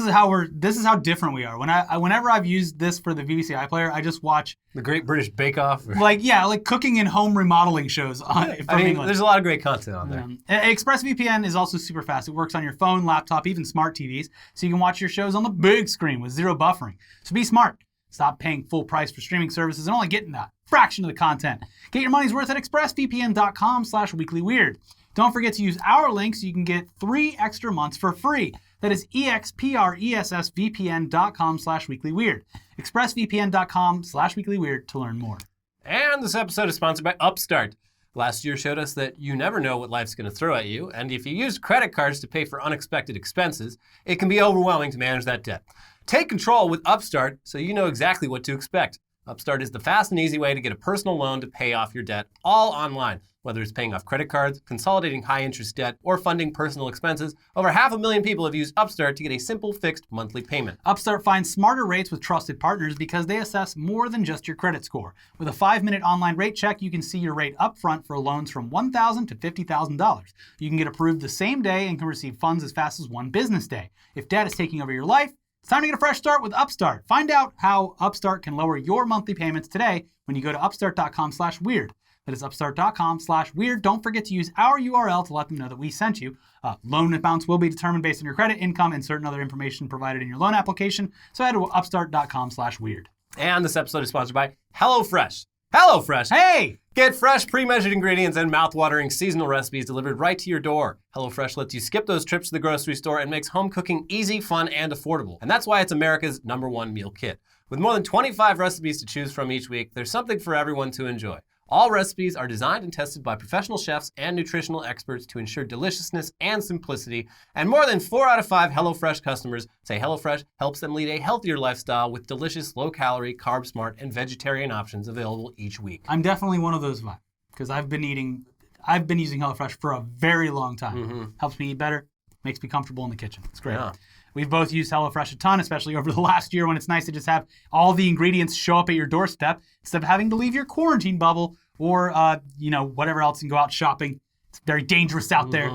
Speaker 1: is how different we are. Whenever I've used this for the BBC iPlayer, I just watch
Speaker 2: The Great British Bake Off.
Speaker 1: like cooking and home remodeling shows from England.
Speaker 2: There's a lot of great content on there.
Speaker 1: ExpressVPN is also super fast. It works on your phone, laptop, even smart TVs, so you can watch your shows on the big screen with zero buffering. So be smart. Stop paying full price for streaming services and only getting that fraction of the content. Get your money's worth at expressvpn.com/weeklyweird. Don't forget to use our link so you can get 3 extra months for free. That is expressvpn.com/weeklyweird. expressvpn.com/weeklyweird to learn more.
Speaker 2: And this episode is sponsored by Upstart. Last year showed us that you never know what life's going to throw at you, and if you use credit cards to pay for unexpected expenses, it can be overwhelming to manage that debt. Take control with Upstart so you know exactly what to expect. Upstart is the fast and easy way to get a personal loan to pay off your debt, all online. Whether it's paying off credit cards, consolidating high-interest debt, or funding personal expenses, over 500,000 people have used Upstart to get a simple fixed monthly payment.
Speaker 1: Upstart finds smarter rates with trusted partners because they assess more than just your credit score. With a 5-minute online rate check, you can see your rate upfront for loans from $1,000 to $50,000. You can get approved the same day and can receive funds as fast as 1 business day. If debt is taking over your life, it's time to get a fresh start with Upstart. Find out how Upstart can lower your monthly payments today when you go to upstart.com/weird. That is upstart.com/weird. Don't forget to use our URL to let them know that we sent you. Loan amounts will be determined based on your credit, income, and certain other information provided in your loan application. So head to upstart.com/weird.
Speaker 2: And this episode is sponsored by HelloFresh. HelloFresh!
Speaker 1: Hey!
Speaker 2: Get fresh, pre-measured ingredients and mouth-watering seasonal recipes delivered right to your door. HelloFresh lets you skip those trips to the grocery store and makes home cooking easy, fun, and affordable. And that's why it's America's #1 meal kit. With more than 25 recipes to choose from each week, there's something for everyone to enjoy. All recipes are designed and tested by professional chefs and nutritional experts to ensure deliciousness and simplicity. And more than 4 out of 5 HelloFresh customers say HelloFresh helps them lead a healthier lifestyle with delicious, low-calorie, carb-smart, and vegetarian options available each week.
Speaker 1: I'm definitely one of those 5 because I've been using HelloFresh for a very long time.
Speaker 2: Mm-hmm.
Speaker 1: Helps me eat better, makes me comfortable in the kitchen. It's great.
Speaker 2: Yeah.
Speaker 1: We've both used HelloFresh a ton, especially over the last year when it's nice to just have all the ingredients show up at your doorstep instead of having to leave your quarantine bubble or, whatever else and go out shopping. It's very dangerous out there.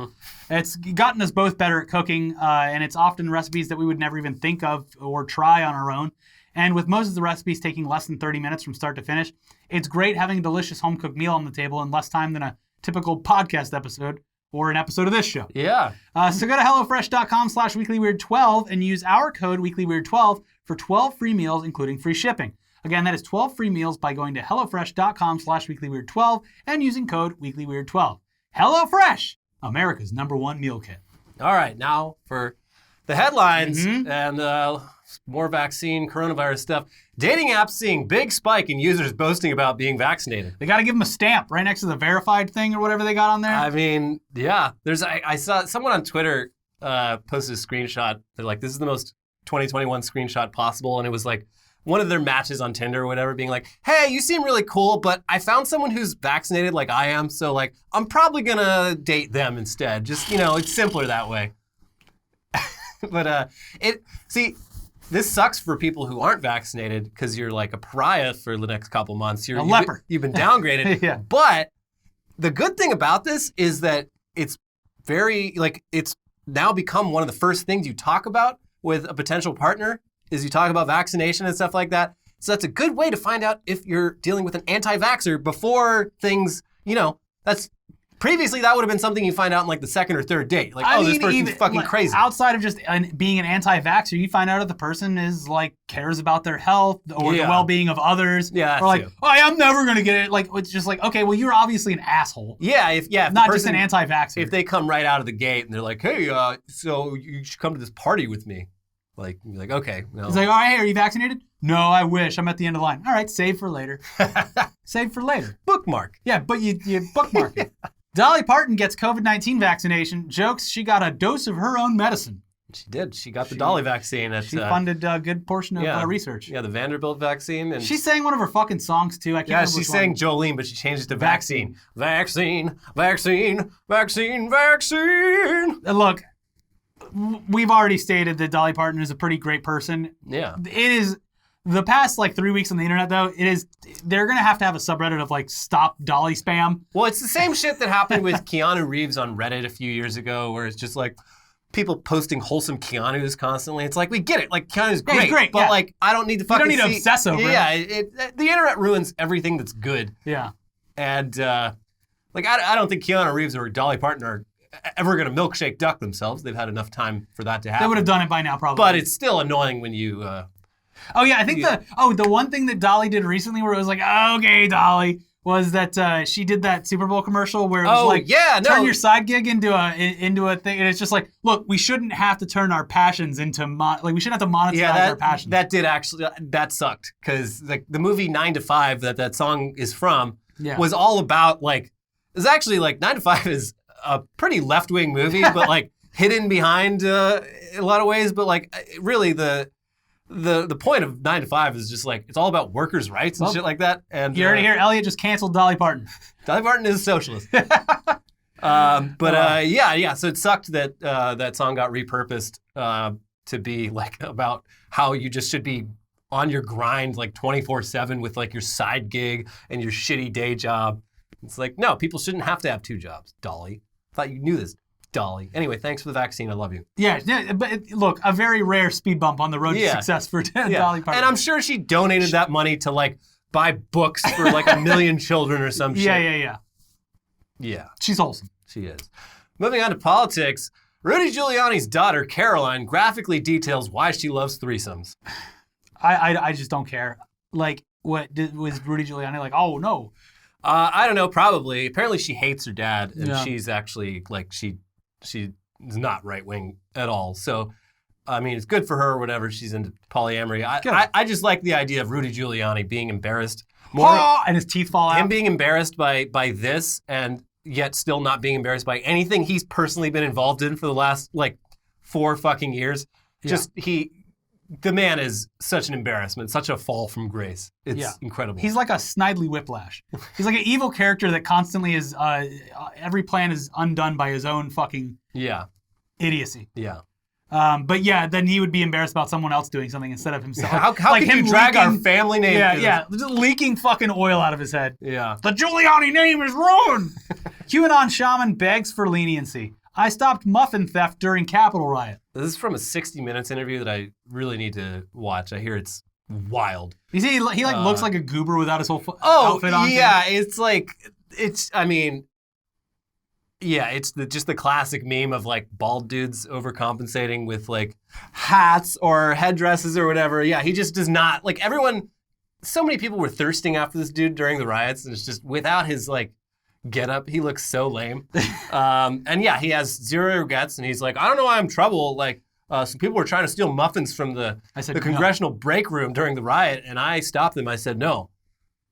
Speaker 1: It's gotten us both better at cooking, and it's often recipes that we would never even think of or try on our own. And with most of the recipes taking less than 30 minutes from start to finish, it's great having a delicious home-cooked meal on the table in less time than a typical podcast episode or an episode of this show.
Speaker 2: Yeah.
Speaker 1: So go to HelloFresh.com/weeklyweird12 and use our code weeklyweird12 for 12 free meals, including free shipping. Again, that is 12 free meals by going to HelloFresh.com/weeklyweird12 and using code weeklyweird12. HelloFresh, America's #1 meal kit.
Speaker 2: All right, now for the headlines and more vaccine, coronavirus stuff. Dating apps seeing big spike in users boasting about being vaccinated.
Speaker 1: They got to give them a stamp right next to the verified thing or whatever they got on there.
Speaker 2: I mean, yeah. I saw someone on Twitter posted a screenshot. They're like, this is the most 2021 screenshot possible. And it was like one of their matches on Tinder or whatever being like, hey, you seem really cool, but I found someone who's vaccinated like I am. So like, I'm probably going to date them instead. Just, it's simpler that way. But this sucks for people who aren't vaccinated because you're like a pariah for the next couple months. You're
Speaker 1: a leper.
Speaker 2: You've been downgraded.
Speaker 1: Yeah.
Speaker 2: But the good thing about this is that it's it's now become one of the first things you talk about with a potential partner is you talk about vaccination and stuff like that. So that's a good way to find out if you're dealing with an anti-vaxxer before things, that's previously that would have been something you find out in like the second or third date. Like, this person's fucking crazy.
Speaker 1: Outside of just being an anti-vaxxer, you find out if the person is like cares about their health or the well-being of others.
Speaker 2: Yeah,
Speaker 1: or like, I'm never gonna get it. Like, it's just like, okay, well, you're obviously an asshole.
Speaker 2: Yeah, if
Speaker 1: not just an anti-vaxxer.
Speaker 2: If they come right out of the gate and they're like, hey, so you should come to this party with me. Like, you're like, okay. No.
Speaker 1: It's like, all right, hey, are you vaccinated? No, I wish. I'm at the end of the line. All right, save for later. Save for later.
Speaker 2: Bookmark.
Speaker 1: Yeah, but you bookmark it. Dolly Parton gets COVID-19 vaccination, jokes she got a dose of her own medicine.
Speaker 2: She did. She got the Dolly vaccine.
Speaker 1: She funded a good portion of research.
Speaker 2: Yeah, the Vanderbilt vaccine. And
Speaker 1: she sang one of her fucking songs, too. I can't remember
Speaker 2: she sang Jolene, but she changed it to vaccine. Vaccine, vaccine, vaccine, vaccine.
Speaker 1: Look, we've already stated that Dolly Parton is a pretty great person.
Speaker 2: Yeah.
Speaker 1: It is... The past 3 weeks on the internet, though, they're going to have a subreddit of stop Dolly spam.
Speaker 2: Well, it's the same shit that happened with Keanu Reeves on Reddit a few years ago, where it's just like people posting wholesome Keanu's constantly. It's like, we get it. Like, Keanu's great.
Speaker 1: He's great,
Speaker 2: but I don't need to fucking
Speaker 1: You don't need to obsess over it.
Speaker 2: Yeah, the internet ruins everything that's good.
Speaker 1: Yeah.
Speaker 2: And, I don't think Keanu Reeves or Dolly Parton are ever going to milkshake duck themselves. They've had enough time for that to happen.
Speaker 1: They would have done it by now, probably.
Speaker 2: But it's still annoying when you...
Speaker 1: Oh, yeah, I think the one thing that Dolly did recently where it was like, okay, Dolly, was that she did that Super Bowl commercial where it was turn your side gig into a thing. And it's just like, look, we shouldn't have to turn our passions into, we shouldn't have to monetize our passions.
Speaker 2: That did actually, that sucked. Because the movie 9 to 5 that song is from was all about it's actually 9 to 5 is a pretty left-wing movie, but hidden behind a lot of ways. But really the point of 9 to 5 is just it's all about workers' rights and shit like that. And
Speaker 1: you already hear Elliot just canceled Dolly Parton.
Speaker 2: Dolly Parton is a socialist. So it sucked that that song got repurposed to be about how you just should be on your grind 24/7 with your side gig and your shitty day job. It's no, people shouldn't have to have 2 jobs, Dolly. I thought you knew this. Dolly. Anyway, thanks for the vaccine. I love you.
Speaker 1: Yeah, but look, a very rare speed bump on the road to success for Dolly Parton.
Speaker 2: And I'm sure she donated that money to buy books for 1 million children or some shit.
Speaker 1: Yeah.
Speaker 2: Yeah.
Speaker 1: She's wholesome.
Speaker 2: She is. Moving on to politics, Rudy Giuliani's daughter, Caroline, graphically details why she loves threesomes.
Speaker 1: I just don't care. Was Rudy Giuliani oh, no?
Speaker 2: I don't know, probably. Apparently she hates her dad, and she's actually, she is not right-wing at all. So, I mean, it's good for her or whatever. She's into polyamory. I just like the idea of Rudy Giuliani being embarrassed.
Speaker 1: And his teeth fall out.
Speaker 2: Him being embarrassed by this and yet still not being embarrassed by anything he's personally been involved in for the last, 4 fucking years. Just, the man is such an embarrassment, such a fall from grace. It's incredible.
Speaker 1: He's like a Snidely Whiplash. He's like an evil character that constantly is, every plan is undone by his own fucking idiocy.
Speaker 2: Yeah.
Speaker 1: But then he would be embarrassed about someone else doing something instead of himself.
Speaker 2: How can you drag our family name?
Speaker 1: Yeah, just leaking fucking oil out of his head.
Speaker 2: Yeah.
Speaker 1: The Giuliani name is ruined! QAnon shaman begs for leniency. I stopped muffin theft during Capitol riot.
Speaker 2: This is from a 60 Minutes interview that I really need to watch. I hear it's wild.
Speaker 1: You see, he looks like a goober without his whole outfit on.
Speaker 2: Yeah, it's just the classic meme of bald dudes overcompensating with hats or headdresses or whatever. Yeah, he just does not, everyone, so many people were thirsting after this dude during the riots, and it's just without his get up, he looks so lame. And yeah, he has zero regrets, and he's I don't know why I'm in trouble. Some people were trying to steal muffins from the congressional break room during the riot, and I stopped them. I said, no,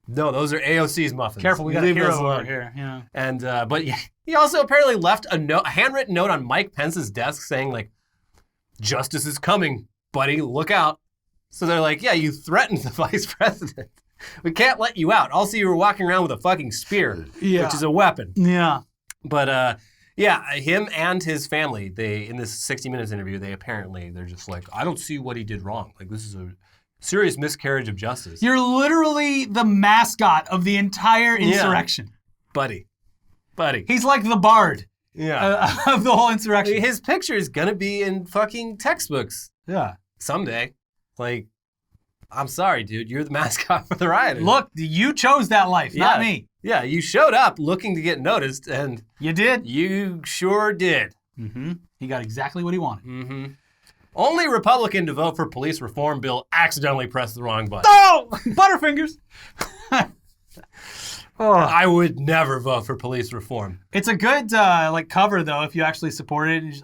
Speaker 2: those are AOC's muffins.
Speaker 1: Careful, we got a hero over here. Yeah.
Speaker 2: And but he also apparently left a handwritten note on Mike Pence's desk saying justice is coming, buddy, look out. So they're you threatened the vice president. We can't let you out. Also, you were walking around with a fucking spear, which is a weapon.
Speaker 1: Yeah.
Speaker 2: But Yeah, him and his family, in this 60 Minutes interview, they're just like, I don't see what he did wrong. Like, this is a serious miscarriage of justice.
Speaker 1: You're literally the mascot of the entire insurrection.
Speaker 2: Buddy.
Speaker 1: He's like the bard of the whole insurrection.
Speaker 2: His picture is going to be in fucking textbooks.
Speaker 1: Yeah.
Speaker 2: Someday. Like, I'm sorry, dude. You're the mascot for the riot.
Speaker 1: Look, you chose that life, not me.
Speaker 2: Yeah, you showed up looking to get noticed, and...
Speaker 1: You did?
Speaker 2: You sure did.
Speaker 1: Mm-hmm. He got exactly what he wanted.
Speaker 2: Mm-hmm. Only Republican to vote for police reform bill accidentally pressed the wrong button.
Speaker 1: Oh! Butterfingers!
Speaker 2: I would never vote for police reform.
Speaker 1: It's a good cover, though, if you actually support it.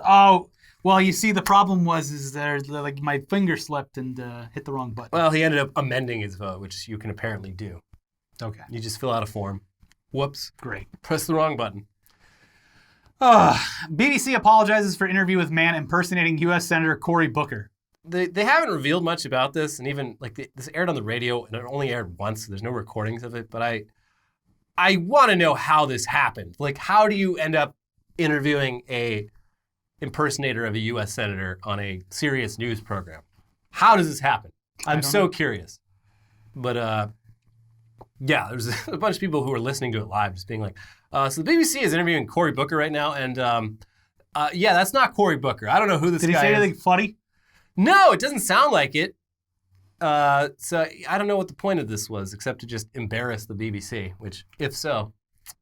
Speaker 1: Well, you see, the problem was like my finger slipped and hit the wrong button.
Speaker 2: Well, he ended up amending his vote, which you can apparently do.
Speaker 1: Okay.
Speaker 2: You just fill out a form. Whoops.
Speaker 1: Great.
Speaker 2: Press the wrong button.
Speaker 1: BBC apologizes for interview with man impersonating U.S. Senator Cory Booker.
Speaker 2: They haven't revealed much about this, and even this aired on the radio, and it only aired once. So there's no recordings of it, but I want to know how this happened. Like, how do you end up interviewing a impersonator of a U.S. senator on a serious news program? How does this happen? I'm so curious. But yeah, there's a bunch of people who are listening to it live just being like, so the BBC is interviewing Cory Booker right now, and yeah, that's not Cory Booker. I don't know who this guy is.
Speaker 1: Did he say anything funny?
Speaker 2: No, it doesn't sound like it. So I don't know what the point of this was, except to just embarrass the BBC, which, if so,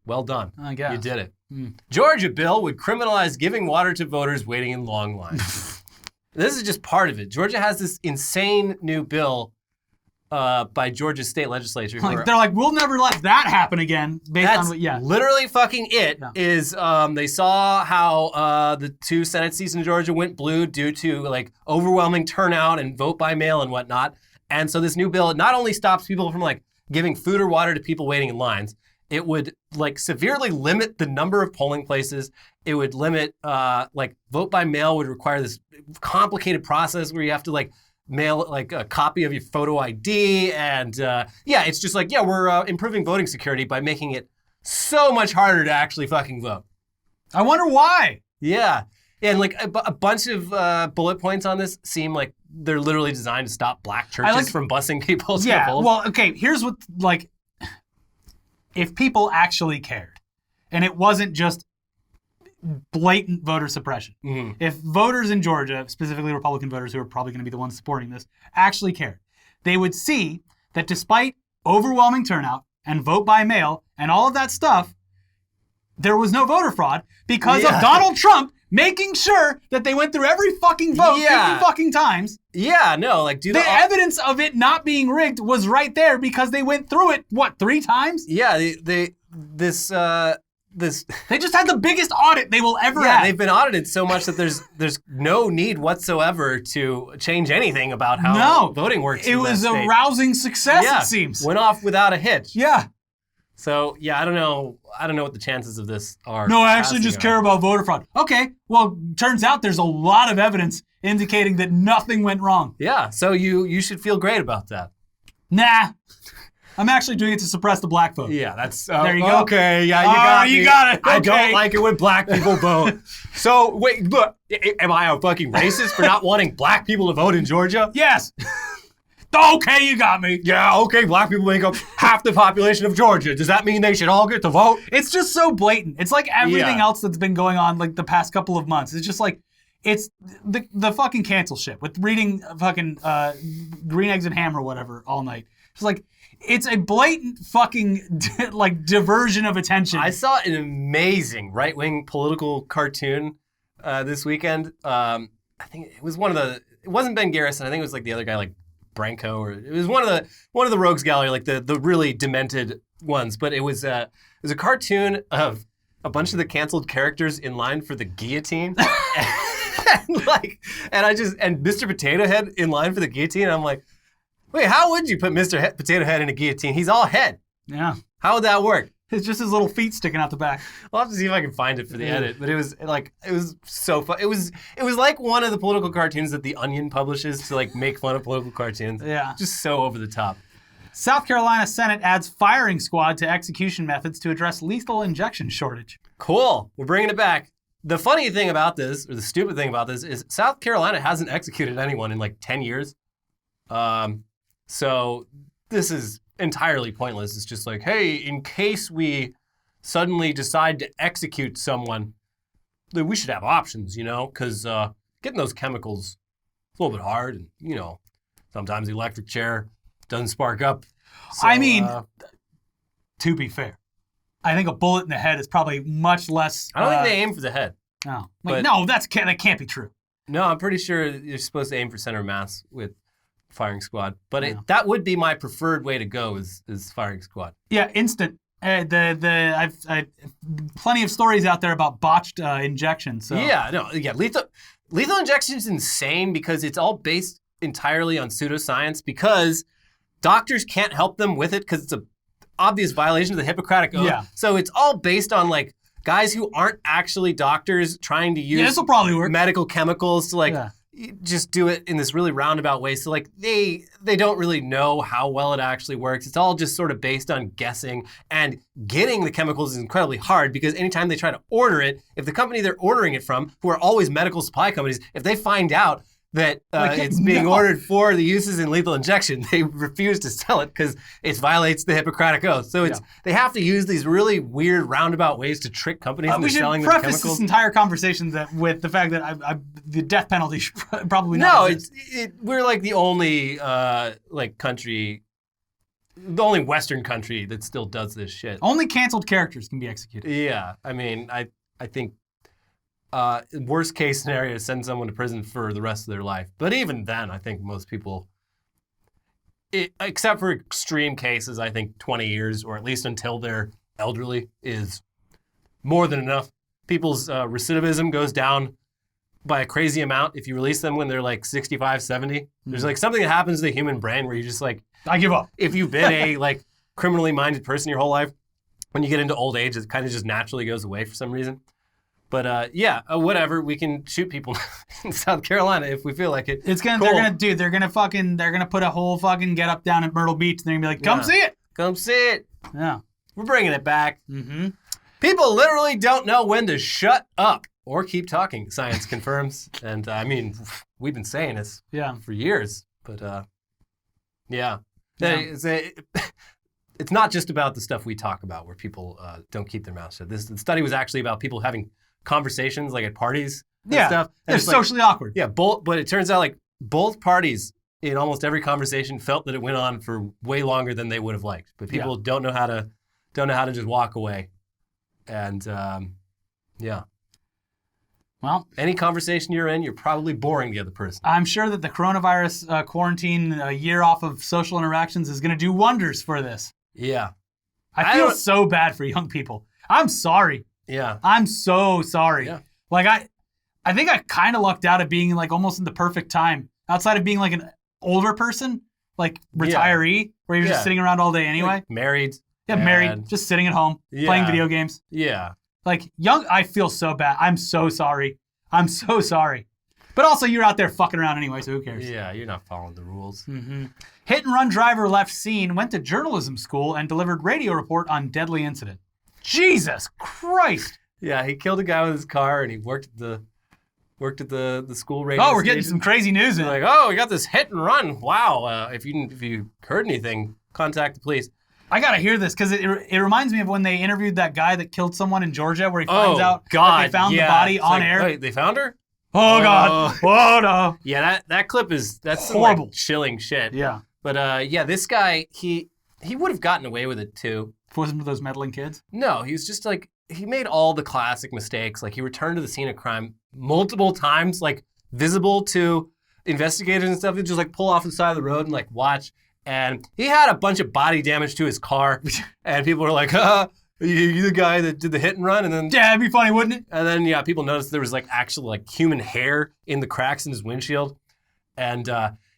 Speaker 2: well done.
Speaker 1: I guess.
Speaker 2: You did it. Georgia bill would criminalize giving water to voters waiting in long lines. This is just part of it. Georgia has this insane new bill by Georgia's state legislature.
Speaker 1: They're like, we'll never let that happen again.
Speaker 2: That's literally fucking it. Yeah. Is they saw how the 2 Senate seats in Georgia went blue due to like overwhelming turnout and vote by mail and whatnot. And so this new bill not only stops people from like giving food or water to people waiting in lines, it would like severely limit the number of polling places. It would limit like vote by mail would require this complicated process where you have to like mail like a copy of your photo ID. And yeah, it's just like, yeah, we're improving voting security by making it so much harder to actually fucking vote.
Speaker 1: I wonder why.
Speaker 2: Yeah. And like a bunch of bullet points on this seem like they're literally designed to stop black churches from busing people.
Speaker 1: Yeah, well, okay, here's what, like, if people actually cared, and it wasn't just blatant voter suppression, if voters in Georgia, specifically Republican voters who are probably going to be the ones supporting this, actually cared, they would see that despite overwhelming turnout and vote by mail and all of that stuff, there was no voter fraud because of Donald Trump making sure that they went through every fucking vote 50 fucking times.
Speaker 2: Yeah, no, like
Speaker 1: the evidence of it not being rigged was right there because they went through it, what, 3 times?
Speaker 2: Yeah, they just had
Speaker 1: the biggest audit they will ever have.
Speaker 2: Yeah, they've been audited so much that there's no need whatsoever to change anything about how voting works.
Speaker 1: It was a rousing success, it seems.
Speaker 2: Went off without a hitch.
Speaker 1: Yeah.
Speaker 2: So, yeah, I don't know what the chances of this are.
Speaker 1: No, I actually just care about voter fraud. Okay, well, turns out there's a lot of evidence indicating that nothing went wrong.
Speaker 2: Yeah, so you should feel great about that.
Speaker 1: Nah. I'm actually doing it to suppress the black vote.
Speaker 2: Yeah, that's...
Speaker 1: there you go.
Speaker 2: Okay, yeah, you got it. Okay. I don't like it when black people vote. So, wait, look, am I a fucking racist for not wanting black people to vote in Georgia?
Speaker 1: Yes. Okay, you got me.
Speaker 2: Yeah, okay, black people make up half the population of Georgia. Does that mean they should all get to vote?
Speaker 1: It's just so blatant. It's like everything else that's been going on like the past couple of months. It's just like, it's the fucking cancel shit with reading fucking Green Eggs and Ham or whatever all night. It's like, it's a blatant fucking like diversion of attention.
Speaker 2: I saw an amazing right-wing political cartoon this weekend. I think it was it wasn't Ben Garrison. I think it was like the other guy, like Branco, or it was one of the Rogues Gallery, like the really demented ones. But it was a cartoon of a bunch of the canceled characters in line for the guillotine, and Mr. Potato Head in line for the guillotine. And I'm like, wait, how would you put Mr. Potato Head in a guillotine? He's all head.
Speaker 1: Yeah.
Speaker 2: How would that work?
Speaker 1: It's just his little feet sticking out the back.
Speaker 2: I'll have to see if I can find it for the edit. But it was so fun. It was like one of the political cartoons that The Onion publishes to like make fun of political cartoons.
Speaker 1: Yeah.
Speaker 2: Just so over the top.
Speaker 1: South Carolina Senate adds firing squad to execution methods to address lethal injection shortage.
Speaker 2: Cool. We're bringing it back. the funny thing about this, or the stupid thing about this, is South Carolina hasn't executed anyone in like 10 years. So this is entirely pointless. It's just like, hey, in case we suddenly decide to execute someone, we should have options, because getting those chemicals is a little bit hard. And, sometimes the electric chair doesn't spark up. So,
Speaker 1: to be fair, I think a bullet in the head is probably much less.
Speaker 2: I don't think they aim for the head.
Speaker 1: No. No, that can't be true.
Speaker 2: No, I'm pretty sure you're supposed to aim for center of mass with firing squad. But that would be my preferred way to go is firing squad.
Speaker 1: Yeah, instant. I've plenty of stories out there about botched injections. So.
Speaker 2: Lethal injection is insane because it's all based entirely on pseudoscience because doctors can't help them with it because it's an obvious violation of the Hippocratic Oath.
Speaker 1: Yeah.
Speaker 2: So it's all based on like guys who aren't actually doctors trying to use
Speaker 1: this will probably work.
Speaker 2: Medical chemicals to just do it in this really roundabout way. So like they don't really know how well it actually works. It's all just sort of based on guessing, and getting the chemicals is incredibly hard because anytime they try to order it, if the company they're ordering it from, who are always medical supply companies, if they find out that it's being ordered for the uses in lethal injection, they refuse to sell it because it violates the Hippocratic Oath. So they have to use these really weird roundabout ways to trick companies into selling them chemicals.
Speaker 1: We should preface this entire conversation with the fact that the death penalty should probably not exist.
Speaker 2: We're like the only country, the only Western country that still does this shit.
Speaker 1: Only canceled characters can be executed.
Speaker 2: Yeah, I mean, I think worst case scenario is send someone to prison for the rest of their life. But even then, I think most people, except for extreme cases, I think 20 years, or at least until they're elderly, is more than enough. People's recidivism goes down by a crazy amount if you release them when they're like 65, 70. There's like something that happens to the human brain where you just like,
Speaker 1: I give up.
Speaker 2: If you've been a like criminally minded person your whole life, when you get into old age, it kind of just naturally goes away for some reason. But whatever, we can shoot people in South Carolina if we feel like it.
Speaker 1: It's gonna, cool. They're gonna put a whole fucking get up down at Myrtle Beach. And they're gonna be like, come see it.
Speaker 2: Come see it.
Speaker 1: Yeah.
Speaker 2: We're bringing it back.
Speaker 1: Mm-hmm.
Speaker 2: People literally don't know when to shut up or keep talking, science confirms. And I mean, we've been saying this for years. But it's not just about the stuff we talk about where people don't keep their mouths shut. The study was actually about people having conversations like at parties and stuff. And
Speaker 1: they're socially awkward.
Speaker 2: Yeah, but it turns out like both parties in almost every conversation felt that it went on for way longer than they would have liked. But people don't know how to just walk away. And
Speaker 1: well,
Speaker 2: any conversation you're in, you're probably boring the other person.
Speaker 1: I'm sure that the coronavirus quarantine, a year off of social interactions, is going to do wonders for this.
Speaker 2: Yeah.
Speaker 1: I feel so bad for young people. I'm sorry.
Speaker 2: Yeah.
Speaker 1: I'm so sorry.
Speaker 2: Yeah.
Speaker 1: Like I think I kind of lucked out at being like almost in the perfect time outside of being like an older person, like retiree, where you're just sitting around all day anyway.
Speaker 2: Like married.
Speaker 1: Yeah, married, just sitting at home, playing video games.
Speaker 2: Yeah.
Speaker 1: Like young, I feel so bad. I'm so sorry. I'm so sorry. But also you're out there fucking around anyway, so who cares?
Speaker 2: Yeah, you're not following the rules.
Speaker 1: Mm-hmm. Hit and run driver left scene, went to journalism school, and delivered radio report on deadly incident. Jesus Christ!
Speaker 2: Yeah, he killed a guy with his car, and he worked at the school radio station.
Speaker 1: Oh, we're getting some crazy news in.
Speaker 2: Like, oh, we got this hit and run. Wow. If you heard anything, contact the police.
Speaker 1: I gotta hear this because it reminds me of when they interviewed that guy that killed someone in Georgia, where he finds out that they found the body on air.
Speaker 2: Wait, they found her?
Speaker 1: Oh God! Oh no!
Speaker 2: Yeah, that clip that's
Speaker 1: horrible,
Speaker 2: like, chilling shit.
Speaker 1: Yeah.
Speaker 2: But this guy, he would have gotten away with it too.
Speaker 1: Wasn't for those meddling kids?
Speaker 2: No, he was just like, he made all the classic mistakes. Like he returned to the scene of crime multiple times, like visible to investigators and stuff. He'd just like pull off the side of the road and like watch. And he had a bunch of body damage to his car. And people were like, you the guy that did the hit and run? And then
Speaker 1: yeah, it'd be funny, wouldn't it?
Speaker 2: And then people noticed there was like actual like human hair in the cracks in his windshield. And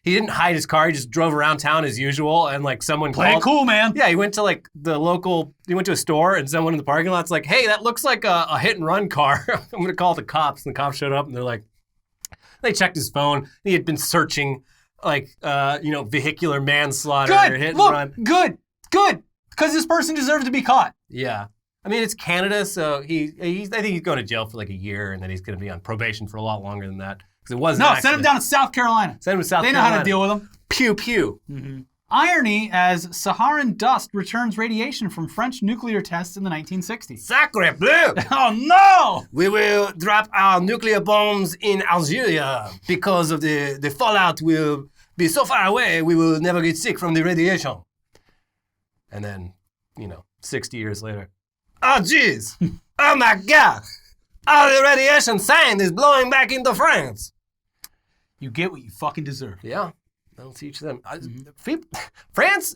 Speaker 2: he didn't hide his car. He just drove around town as usual. And like someone
Speaker 1: Play
Speaker 2: called.
Speaker 1: It cool, man.
Speaker 2: Yeah, he went to like he went to a store and someone in the parking lot's like, hey, that looks like a hit and run car. I'm going to call the cops. And the cops showed up and they're like, they checked his phone. He had been searching like, vehicular manslaughter, hit and run.
Speaker 1: Good. Because this person deserves to be caught.
Speaker 2: Yeah. I mean, it's Canada, so I think he's going to jail for like a year, and then he's going to be on probation for a lot longer than that. Because it wasn't.
Speaker 1: No, send him down to South Carolina.
Speaker 2: Send him to South
Speaker 1: They know
Speaker 2: Carolina.
Speaker 1: how to deal with him.
Speaker 2: Pew pew.
Speaker 1: Irony as Saharan dust returns radiation from French nuclear tests in the 1960s.
Speaker 2: Sacre bleu!
Speaker 1: Oh no!
Speaker 2: We will drop our nuclear bombs in Algeria because of the fallout will be so far away we will never get sick from the radiation. And then, 60 years later, oh jeez, oh my God, all the radiation sand is blowing back into France.
Speaker 1: You get what you fucking deserve.
Speaker 2: Yeah, that'll teach them. France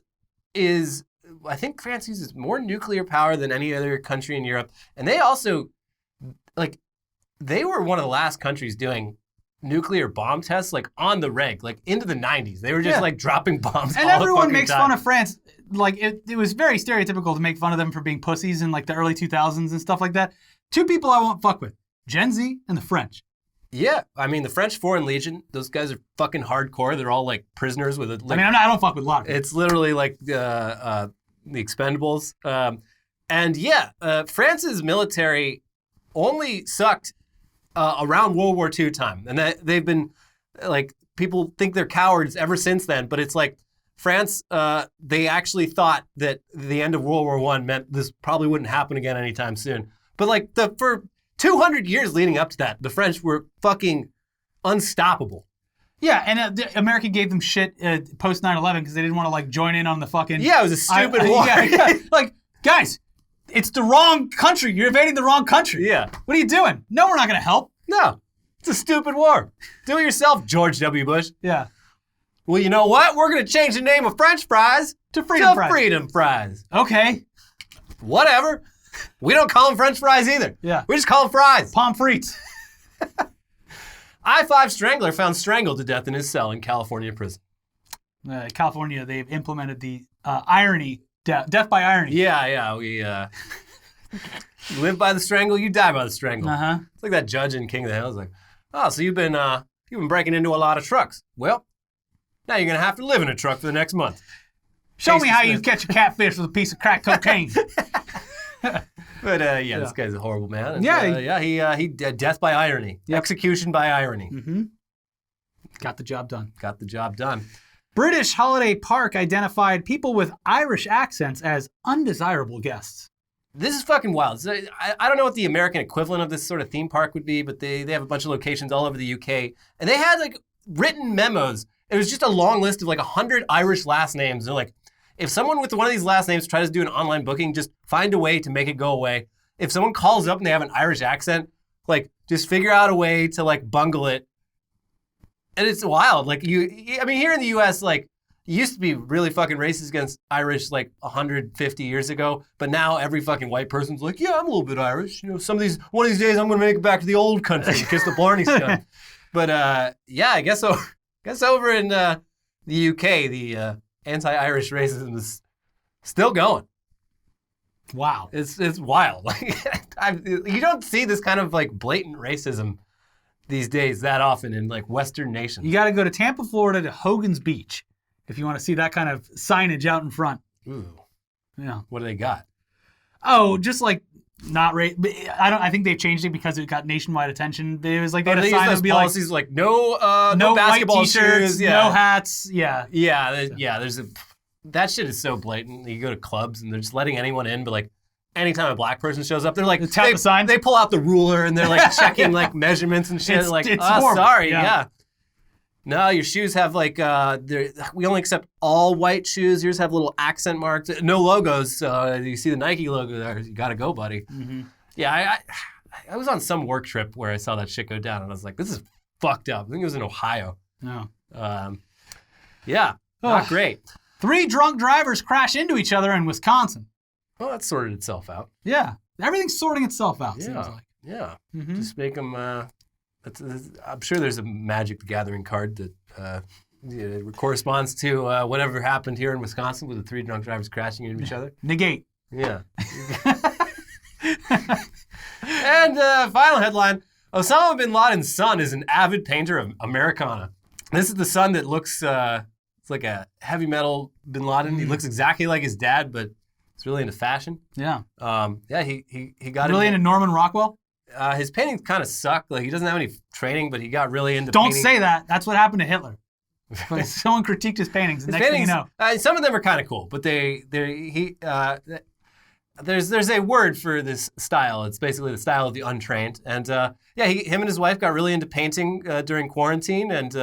Speaker 2: is, I think France uses more nuclear power than any other country in Europe. And they also, they were one of the last countries doing nuclear bomb tests, on the reg, into the 90s. They were just, dropping bombs
Speaker 1: and
Speaker 2: all
Speaker 1: everyone
Speaker 2: the
Speaker 1: makes
Speaker 2: time.
Speaker 1: fun of France. It was very stereotypical to make fun of them for being pussies in, the early 2000s and stuff like that. Two people I won't fuck with. Gen Z and the French.
Speaker 2: Yeah, I mean, the French Foreign Legion, those guys are fucking hardcore. They're all, prisoners with a...
Speaker 1: I don't fuck with a lot of people.
Speaker 2: It's literally the Expendables. France's military only sucked around World War II time. And they've been, people think they're cowards ever since then. But it's France, they actually thought that the end of World War I meant this probably wouldn't happen again anytime soon. But for 200 years leading up to that, the French were fucking unstoppable.
Speaker 1: Yeah, and America gave them shit post 9/11 because they didn't want to join in on the fucking...
Speaker 2: Yeah, it was a stupid war.
Speaker 1: Guys, it's the wrong country. You're invading the wrong country.
Speaker 2: Yeah.
Speaker 1: What are you doing? No, we're not going to help.
Speaker 2: No, it's a stupid war. Do it yourself, George W. Bush.
Speaker 1: Yeah.
Speaker 2: Well, you know what? We're going to change the name of French fries
Speaker 1: to Freedom Fries.
Speaker 2: Okay. Whatever. We don't call them French fries either.
Speaker 1: Yeah.
Speaker 2: We just call them fries.
Speaker 1: Pommes frites.
Speaker 2: I-5 Strangler found strangled to death in his cell in California prison.
Speaker 1: California, they've implemented the irony, death by irony.
Speaker 2: Yeah. We you live by the strangle, you die by the strangle.
Speaker 1: Uh-huh.
Speaker 2: It's like that judge in King of the Hill. It's like, oh, so you've been breaking into a lot of trucks. Well, now you're going to have to live in a truck for the next month.
Speaker 1: Show me how you catch a catfish with a piece of crack cocaine.
Speaker 2: But this guy's a horrible man.
Speaker 1: And,
Speaker 2: he death by irony, execution by irony.
Speaker 1: Mm-hmm. Got the job done. British holiday park identified people with Irish accents as undesirable guests.
Speaker 2: This is fucking wild. So, I don't know what the American equivalent of this sort of theme park would be, but they have a bunch of locations all over the UK, and they had written memos. It was just a long list of 100 Irish last names. They're like, if someone with one of these last names tries to do an online booking, just find a way to make it go away. If someone calls up and they have an Irish accent, just figure out a way to bungle it. And it's wild. Here in the US, it used to be really fucking racist against Irish 150 years ago, but now every fucking white person's like, yeah, I'm a little bit Irish. One of these days I'm going to make it back to the old country and kiss the Blarney Stone. But I guess over in the UK, the anti-Irish racism is still going.
Speaker 1: Wow.
Speaker 2: It's wild. You don't see this kind of blatant racism these days that often in Western nations.
Speaker 1: You got to go to Tampa, Florida to Hogan's Beach if you want to see that kind of signage out in front.
Speaker 2: Ooh.
Speaker 1: Yeah.
Speaker 2: What do they got?
Speaker 1: Oh, just not right. I think they changed it because it got nationwide attention. It was they had a sign that would be
Speaker 2: policies no basketball
Speaker 1: white t-shirts,
Speaker 2: shoes,
Speaker 1: no hats. Yeah.
Speaker 2: There's that shit is so blatant. You go to clubs and they're just letting anyone in, but anytime a black person shows up, they're
Speaker 1: tap the sign.
Speaker 2: They pull out the ruler and they're checking measurements and shit.
Speaker 1: It's
Speaker 2: sorry,
Speaker 1: yeah.
Speaker 2: No, your shoes have we only accept all white shoes. Yours have little accent marks, no logos. You see the Nike logo there. You gotta go, buddy.
Speaker 1: Mm-hmm.
Speaker 2: Yeah, I was on some work trip where I saw that shit go down, and I was like, this is fucked up. I think it was in Ohio.
Speaker 1: No.
Speaker 2: Not great.
Speaker 1: 3 drunk drivers crash into each other in Wisconsin.
Speaker 2: Well, that sorted itself out.
Speaker 1: Yeah, everything's sorting itself out.
Speaker 2: Yeah.
Speaker 1: Seems like.
Speaker 2: Yeah.
Speaker 1: Mm-hmm.
Speaker 2: Just make them. I'm sure there's a Magic the Gathering card that corresponds to whatever happened here in Wisconsin with the 3 drunk drivers crashing into each other.
Speaker 1: Negate.
Speaker 2: Yeah. And final headline: Osama bin Laden's son is an avid painter of Americana. This is the son that looks it's like a heavy metal bin Laden. He looks exactly like his dad, but He's really into fashion.
Speaker 1: Yeah.
Speaker 2: He got
Speaker 1: Really into Norman Rockwell?
Speaker 2: his paintings kind of suck. Like he doesn't have any training, but he got really into
Speaker 1: Don't
Speaker 2: painting.
Speaker 1: say that. That's what happened to Hitler. Like, someone critiqued his paintings. The
Speaker 2: His
Speaker 1: next
Speaker 2: paintings,
Speaker 1: thing you know.
Speaker 2: some of them are kind of cool, but there's a word for this style. It's basically the style of the untrained. And him and his wife got really into painting during quarantine. And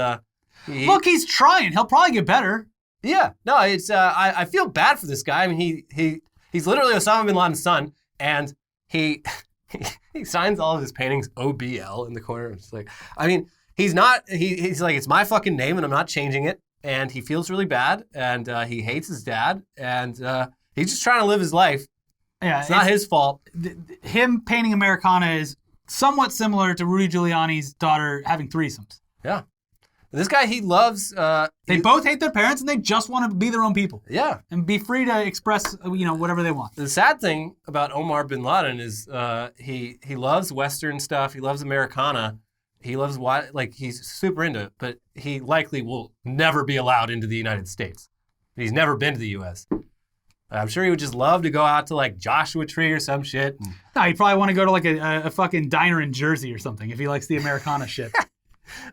Speaker 1: Look, he's trying. He'll probably get better.
Speaker 2: yeah, no, it's I feel bad for this guy. I mean, he's literally Osama bin Laden's son, and he signs all of his paintings OBL in the corner. It's like, I mean, he's like, it's my fucking name, and I'm not changing it. And he feels really bad, and he hates his dad, and he's just trying to live his life.
Speaker 1: Yeah,
Speaker 2: It's not his fault.
Speaker 1: Him painting Americana is somewhat similar to Rudy Giuliani's daughter having threesomes.
Speaker 2: Yeah. This guy, he loves...
Speaker 1: They both hate their parents, and they just want to be their own people.
Speaker 2: Yeah.
Speaker 1: And be free to express, whatever they want.
Speaker 2: The sad thing about Omar bin Laden is he loves Western stuff. He loves Americana. He loves he's super into it, but he likely will never be allowed into the United States. He's never been to the U.S. I'm sure he would just love to go out to like Joshua Tree or some shit.
Speaker 1: No, he'd probably want to go to like a fucking diner in Jersey or something if he likes the Americana shit.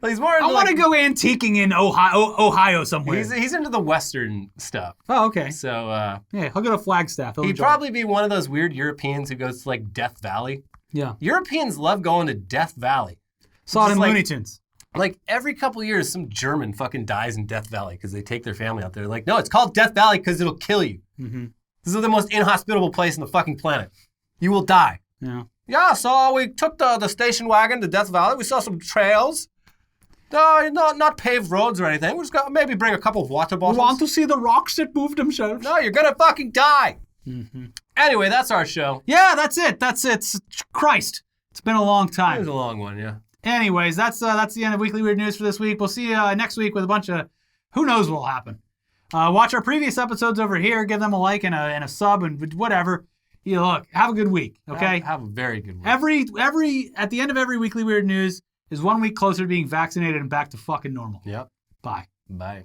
Speaker 2: Well, he's more into,
Speaker 1: I want to go antiquing in Ohio somewhere.
Speaker 2: He's into the Western stuff.
Speaker 1: Oh, okay.
Speaker 2: So
Speaker 1: Yeah, he'll go to Flagstaff.
Speaker 2: he'd probably be one of those weird Europeans who goes to like Death Valley.
Speaker 1: Yeah.
Speaker 2: Europeans love going to Death Valley.
Speaker 1: Saw it
Speaker 2: Just
Speaker 1: in
Speaker 2: like-
Speaker 1: Looney Tunes.
Speaker 2: Like every couple years, some German fucking dies in Death Valley because they take their family out there. Like, no, it's called Death Valley because it'll kill you.
Speaker 1: Mm-hmm.
Speaker 2: This is the most inhospitable place on the fucking planet. You will die.
Speaker 1: Yeah.
Speaker 2: Yeah, so we took the station wagon to Death Valley. We saw some trails. Not paved roads or anything. We just got maybe bring a couple of water
Speaker 1: We
Speaker 2: bottles.
Speaker 1: want to see the rocks that move themselves.
Speaker 2: No, you're gonna fucking die.
Speaker 1: Mm-hmm.
Speaker 2: Anyway, that's our show.
Speaker 1: Yeah, that's it. Christ. It's been a long
Speaker 2: It
Speaker 1: time.
Speaker 2: was a long one, yeah.
Speaker 1: Anyways, that's the end of Weekly Weird News for this week. We'll see you next week with a bunch of who knows what'll happen. Watch our previous episodes over here. Give them a like and a sub and whatever. Look, have a good week, okay?
Speaker 2: Have a very good one.
Speaker 1: At the end of every Weekly Weird News is 1 week closer to being vaccinated and back to fucking normal.
Speaker 2: Yep.
Speaker 1: Bye.
Speaker 2: Bye.